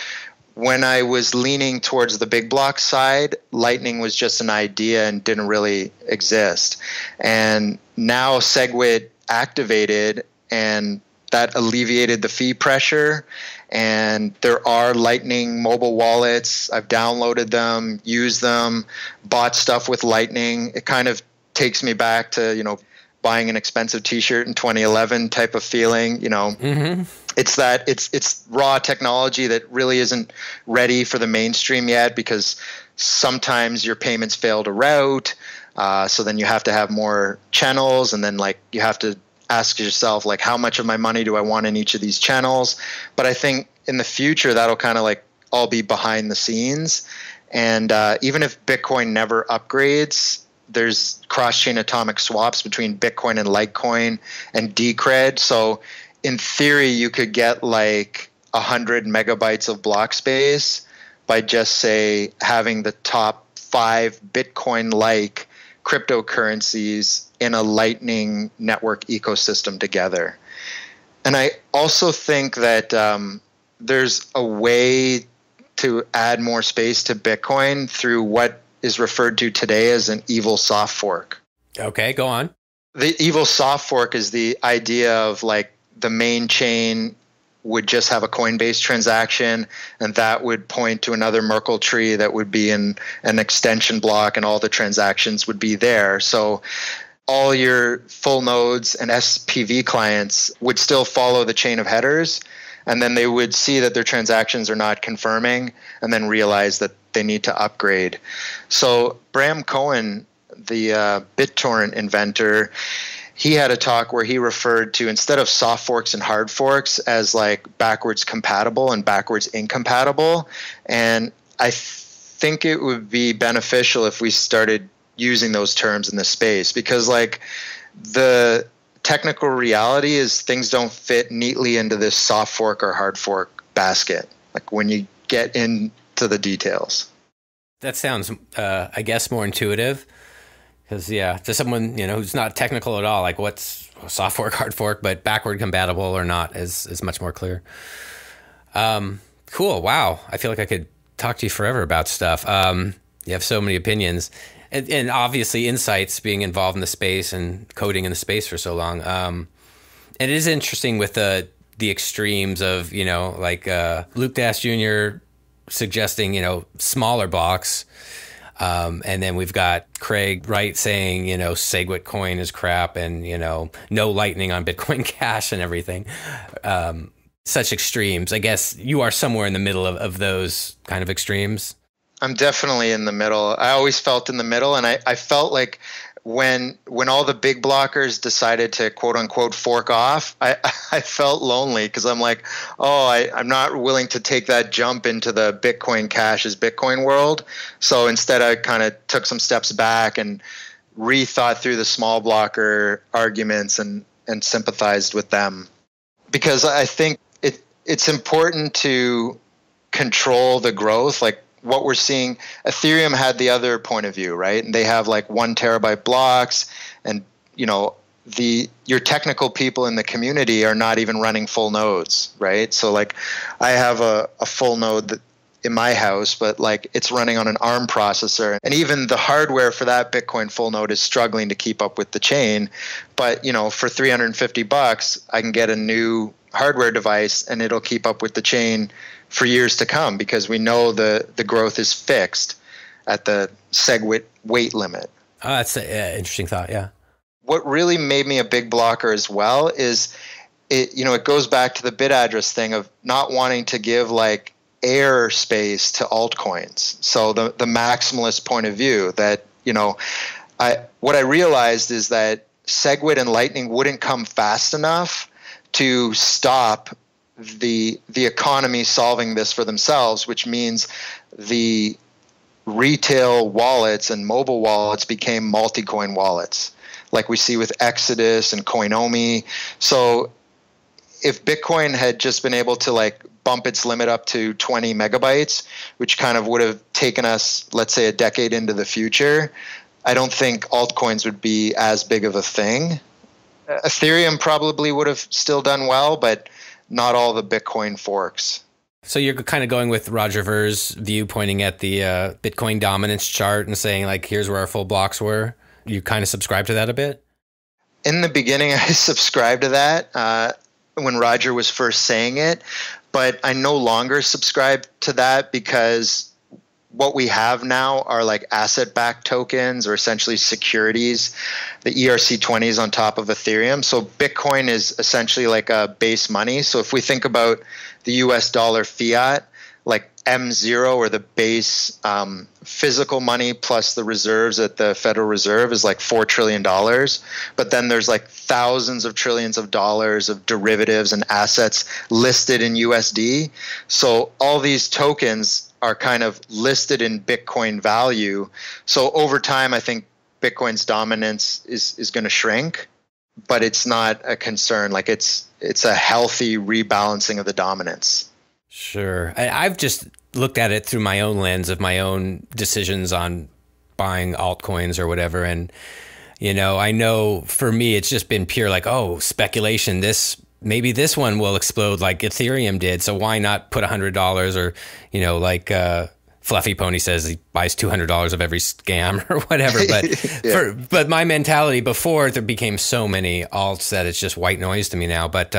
when I was leaning towards the big block side, Lightning was just an idea and didn't really exist. And now SegWit activated, and that alleviated the fee pressure. And there are Lightning mobile wallets. I've downloaded them, used them, bought stuff with Lightning. It kind of takes me back to, buying an expensive t-shirt in 2011 type of feeling, Mm-hmm. It's raw technology that really isn't ready for the mainstream yet, because sometimes your payments fail to route. So then you have to have more channels, and then you have to ask yourself, how much of my money do I want in each of these channels? But I think in the future, that'll kind of all be behind the scenes. And even if Bitcoin never upgrades, there's cross-chain atomic swaps between Bitcoin and Litecoin and Decred. So in theory, you could get 100 megabytes of block space, by just, say, having the top 5 Bitcoin-like cryptocurrencies in a Lightning Network ecosystem together. And I also think that there's a way to add more space to Bitcoin through what is referred to today as an evil soft fork. Okay, go on. The evil soft fork is the idea of like the main chain would just have a Coinbase transaction, and that would point to another Merkle tree that would be in an extension block, and all the transactions would be there. So all your full nodes and SPV clients would still follow the chain of headers, and then they would see that their transactions are not confirming and then realize that they need to upgrade. So Bram Cohen, the BitTorrent inventor, he had a talk where he referred to, instead of soft forks and hard forks, as like backwards compatible and backwards incompatible. And I think it would be beneficial if we started using those terms in the space, because like the technical reality is things don't fit neatly into this soft fork or hard fork basket, like when you get into the details. That sounds, I guess, more intuitive. Because, yeah, to someone, who's not technical at all, like what's soft fork, hard fork, but backward compatible or not is much more clear. Cool. Wow. I feel like I could talk to you forever about stuff. You have so many opinions and obviously insights, being involved in the space and coding in the space for so long. And it is interesting with the extremes of, like Luke Dash Jr. suggesting, smaller blocks. And then we've got Craig Wright saying, SegWit coin is crap and, no Lightning on Bitcoin Cash and everything. Such extremes. I guess you are somewhere in the middle of those kind of extremes. I'm definitely in the middle. I always felt in the middle. And I felt like when all the big blockers decided to quote unquote fork off, I felt lonely, because I'm like, I'm not willing to take that jump into the Bitcoin Cash is Bitcoin world. So instead I kind of took some steps back and rethought through the small blocker arguments and sympathized with them, because I think it's important to control the growth. Like what we're seeing, Ethereum had the other point of view, right? And they have like 1 terabyte blocks, and your technical people in the community are not even running full nodes, right? So like I have a full node in my house, but like it's running on an ARM processor, and even the hardware for that Bitcoin full node is struggling to keep up with the chain. But for $350, I can get a new hardware device and it'll keep up with the chain for years to come, because we know the growth is fixed at the SegWit weight limit. Oh, that's an interesting thought, yeah. What really made me a big blocker as well is it goes back to the bit address thing of not wanting to give like air space to altcoins. So the maximalist point of view that, what I realized is that SegWit and Lightning wouldn't come fast enough to stop the economy solving this for themselves, which means the retail wallets and mobile wallets became multi-coin wallets, like we see with Exodus and Coinomi. So if Bitcoin had just been able to like bump its limit up to 20 megabytes, which kind of would have taken us, let's say, a decade into the future, I don't think altcoins would be as big of a thing. Ethereum probably would have still done well, but not all the Bitcoin forks. So you're kind of going with Roger Ver's view, pointing at the Bitcoin dominance chart and saying, like, here's where our full blocks were. You kind of subscribe to that a bit? In the beginning, I subscribed to that when Roger was first saying it, but I no longer subscribe to that, because what we have now are like asset-backed tokens, or essentially securities, the ERC-20s on top of Ethereum. So Bitcoin is essentially like a base money. So if we think about the US dollar fiat, like M0, or the base physical money plus the reserves at the Federal Reserve, is like $4 trillion. But then there's like thousands of trillions of dollars of derivatives and assets listed in USD. So all these tokens are kind of listed in Bitcoin value. So over time, I think Bitcoin's dominance is going to shrink, but it's not a concern. Like it's a healthy rebalancing of the dominance. Sure. I've just looked at it through my own lens of my own decisions on buying altcoins or whatever. And, I know for me, it's just been pure like, oh, speculation. Maybe this one will explode like Ethereum did. So why not put $100 or, like Fluffy Pony says he buys $200 of every scam or whatever. But Yeah. but my mentality before, there became so many alts that it's just white noise to me now. But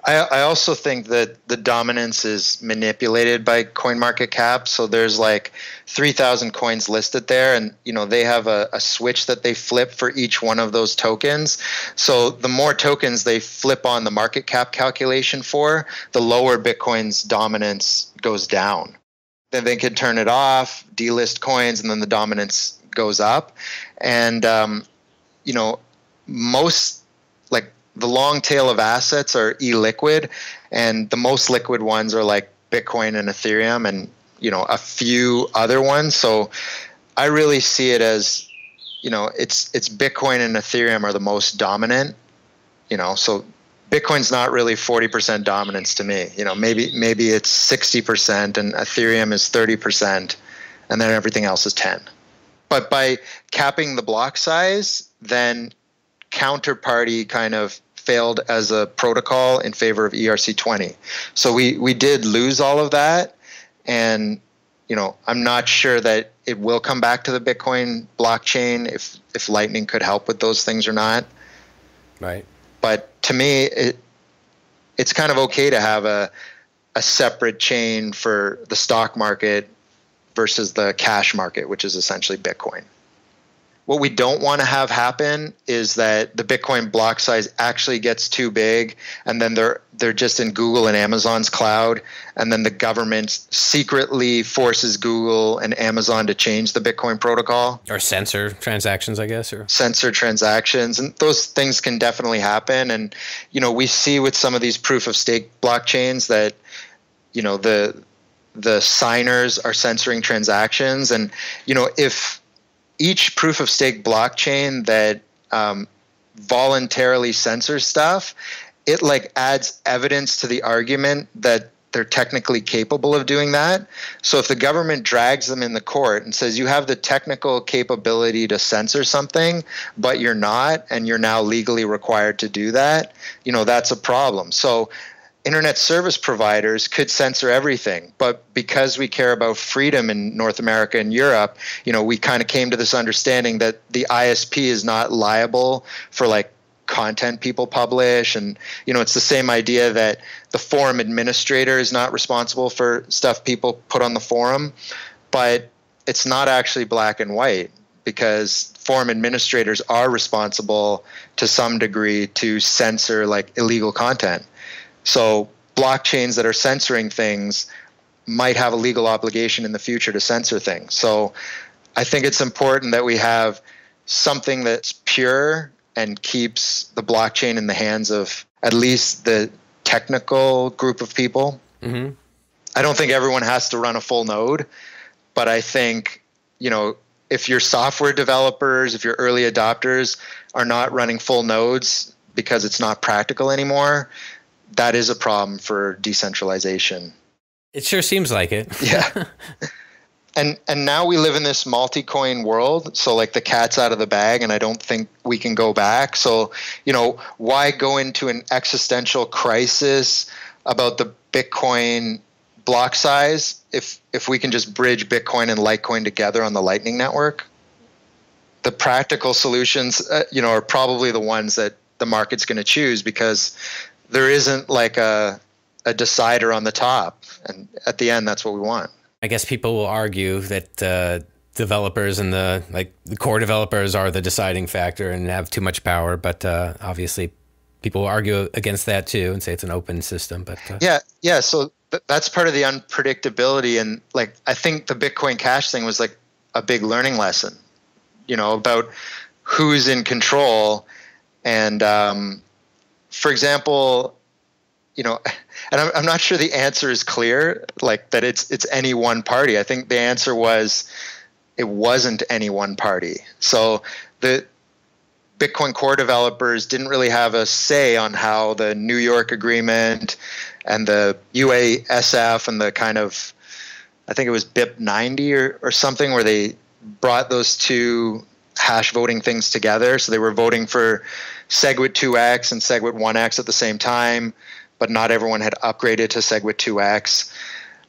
I also think that the dominance is manipulated by CoinMarketCap. So there's like 3,000 coins listed there, and they have a switch that they flip for each one of those tokens. So the more tokens they flip on the market cap calculation for, the lower Bitcoin's dominance goes down. Then they can turn it off, delist coins, and then the dominance goes up. And most like the long tail of assets are illiquid, and the most liquid ones are like Bitcoin and Ethereum and, a few other ones. So I really see it as, it's Bitcoin and Ethereum are the most dominant, so Bitcoin's not really 40% dominance to me. Maybe it's 60% and Ethereum is 30% and then everything else is 10. But by capping the block size, then Counterparty kind of failed as a protocol in favor of ERC20. So we did lose all of that, and I'm not sure that it will come back to the Bitcoin blockchain if Lightning could help with those things or not. right. But to me, it's kind of okay to have a separate chain for the stock market versus the cash market, which is essentially Bitcoin. What we don't want to have happen is that the Bitcoin block size actually gets too big, and then they're just in Google and Amazon's cloud, and then the government secretly forces Google and Amazon to change the Bitcoin protocol. Or censor transactions, I guess. Or Censor transactions, and those things can definitely happen. And, we see with some of these proof of stake blockchains that, the signers are censoring transactions. And, if each proof of stake blockchain that voluntarily censors stuff, it like adds evidence to the argument that they're technically capable of doing that. So if the government drags them in the court and says you have the technical capability to censor something, but you're not, and you're now legally required to do that, that's a problem. So internet service providers could censor everything, but because we care about freedom in North America and Europe, we kind of came to this understanding that the ISP is not liable for like content people publish. And, it's the same idea that the forum administrator is not responsible for stuff people put on the forum, but it's not actually black and white, because forum administrators are responsible to some degree to censor like illegal content. So blockchains that are censoring things might have a legal obligation in the future to censor things. So I think it's important that we have something that's pure and keeps the blockchain in the hands of at least the technical group of people. Mm-hmm. I don't think everyone has to run a full node, but I think, if your software developers, if your early adopters are not running full nodes because it's not practical anymore, that is a problem for decentralization. It sure seems like it. Yeah. And now we live in this multi-coin world. So like the cat's out of the bag, and I don't think we can go back. So, why go into an existential crisis about the Bitcoin block size if we can just bridge Bitcoin and Litecoin together on the Lightning Network? The practical solutions, are probably the ones that the market's going to choose, because there isn't like a decider on the top. And at the end, that's what we want. I guess people will argue that developers and the core developers are the deciding factor and have too much power. But obviously, people will argue against that too and say it's an open system. But yeah. So that's part of the unpredictability. And like, I think the Bitcoin Cash thing was like a big learning lesson, about who's in control. And for example, and I'm not sure the answer is clear, like that it's any one party. I think the answer was it wasn't any one party. So the Bitcoin core developers didn't really have a say on how the New York agreement and the UASF and the kind of, I think it was BIP 90 or something, where they brought those two hash voting things together. So they were voting for SegWit 2x and SegWit 1x at the same time, but not everyone had upgraded to SegWit 2x.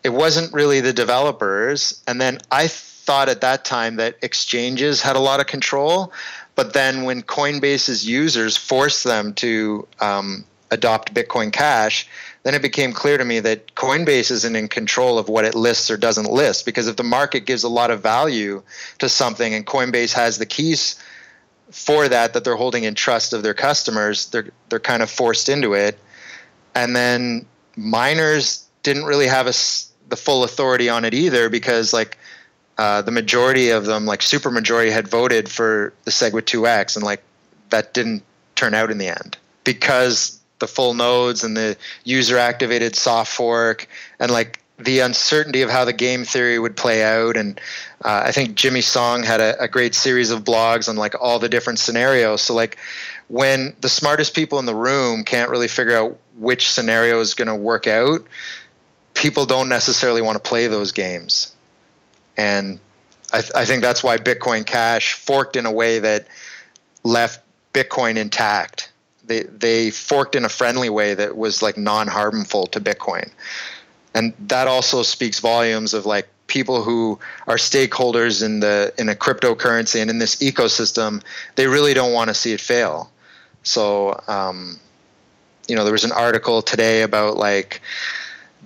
It wasn't really the developers. And then I thought at that time that exchanges had a lot of control. But then when Coinbase's users forced them to adopt Bitcoin Cash, then it became clear to me that Coinbase isn't in control of what it lists or doesn't list. Because if the market gives a lot of value to something and Coinbase has the keys for that they're holding in trust of their customers, they're kind of forced into it. And then miners didn't really have the full authority on it either, because like the majority of them, like super majority, had voted for the SegWit 2x, and like that didn't turn out in the end because the full nodes and the user activated soft fork and like the uncertainty of how the game theory would play out. And I think Jimmy Song had a great series of blogs on like all the different scenarios. So like when the smartest people in the room can't really figure out which scenario is going to work out, people don't necessarily want to play those games. And I think that's why Bitcoin Cash forked in a way that left Bitcoin intact. They forked in a friendly way that was like non-harmful to Bitcoin. And that also speaks volumes of like people who are stakeholders in a cryptocurrency and in this ecosystem. They really don't want to see it fail. So, there was an article today about like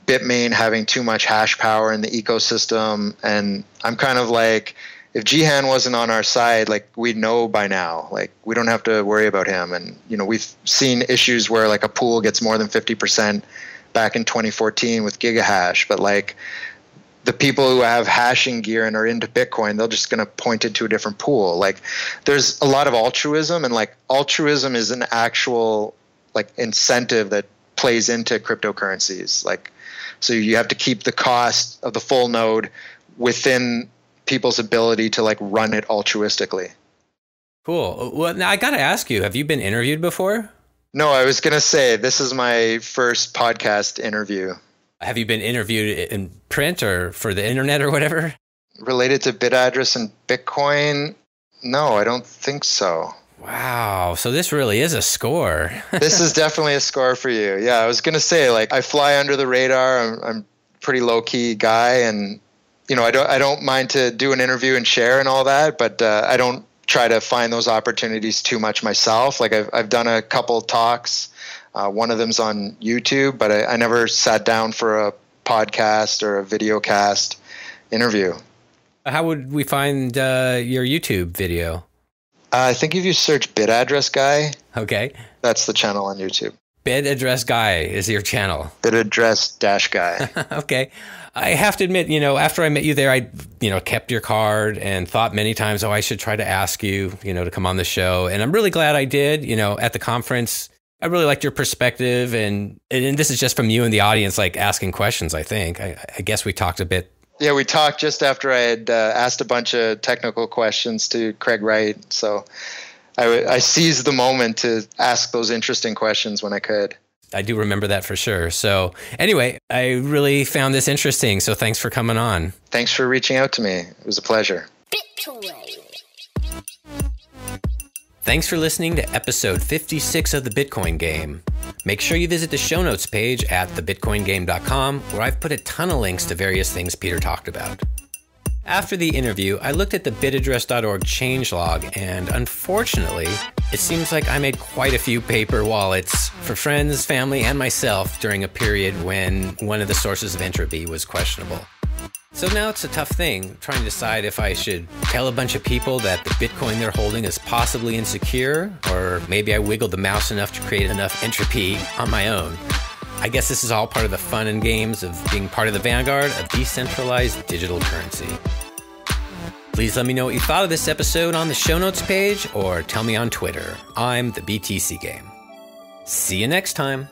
Bitmain having too much hash power in the ecosystem. And I'm kind of like, if Jihan wasn't on our side, like we'd know by now, like we don't have to worry about him. And, we've seen issues where like a pool gets more than 50% back in 2014 with GigaHash, but like the people who have hashing gear and are into Bitcoin, they're just going to point it to a different pool. Like there's a lot of altruism, and like altruism is an actual like incentive that plays into cryptocurrencies. Like, so you have to keep the cost of the full node within people's ability to like run it altruistically. Cool. Well, now I got to ask you, have you been interviewed before? No, I was going to say this is my first podcast interview. Have you been interviewed in print or for the internet or whatever? Related to BitAddress and Bitcoin? No, I don't think so. Wow. So this really is a score. This is definitely a score for you. Yeah, I was going to say, like, I fly under the radar. I'm a pretty low-key guy, and I don't mind to do an interview and share and all that, but I don't try to find those opportunities too much myself. Like I've done a couple talks. One of them's on YouTube, but I never sat down for a podcast or a video cast interview. How would we find your YouTube video? I think if you search BitAddress Guy. Okay. That's the channel on YouTube. BitAddress Guy is your channel. BitAddress-Guy. Okay. I have to admit, after I met you there, I, kept your card and thought many times, I should try to ask you, to come on the show. And I'm really glad I did. At the conference, I really liked your perspective. And this is just from you and the audience, like asking questions, I think. I guess we talked a bit. Yeah, we talked just after I had asked a bunch of technical questions to Craig Wright. So I seized the moment to ask those interesting questions when I could. I do remember that for sure. So anyway, I really found this interesting. So thanks for coming on. Thanks for reaching out to me. It was a pleasure. Thanks for listening to episode 56 of The Bitcoin Game. Make sure you visit the show notes page at thebitcoingame.com, where I've put a ton of links to various things Peter talked about. After the interview, I looked at the BitAddress.org changelog, and unfortunately, it seems like I made quite a few paper wallets for friends, family, and myself during a period when one of the sources of Entropy was questionable. So now it's a tough thing, trying to decide if I should tell a bunch of people that the Bitcoin they're holding is possibly insecure, or maybe I wiggled the mouse enough to create enough entropy on my own. I guess this is all part of the fun and games of being part of the vanguard of decentralized digital currency. Please let me know what you thought of this episode on the show notes page, or tell me on Twitter. I'm the BTC Game. See you next time.